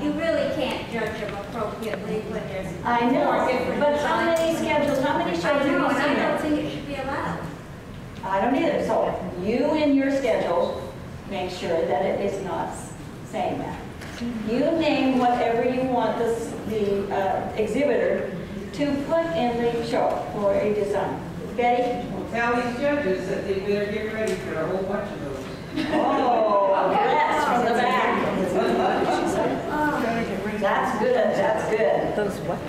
You really can't judge them appropriately when there's I know, four different but how many designs. schedules, how many shows I have you know, and I seen? don't think it should be allowed. I don't either. So you in your schedule make sure that it is not saying that. You name whatever you want the exhibitor to put in the show for a design. Betty? Well, tell these judges that they better get ready for a whole bunch of those. Oh, a blast from the back. That's good, that's good. Those what?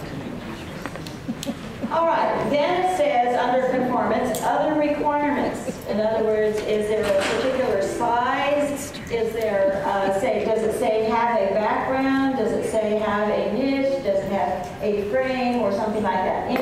All right, then it says under conformance, other requirements. In other words, is there a particular size? Is there, does it say have a background? Does it say have a niche? Does it have a frame or something like that? In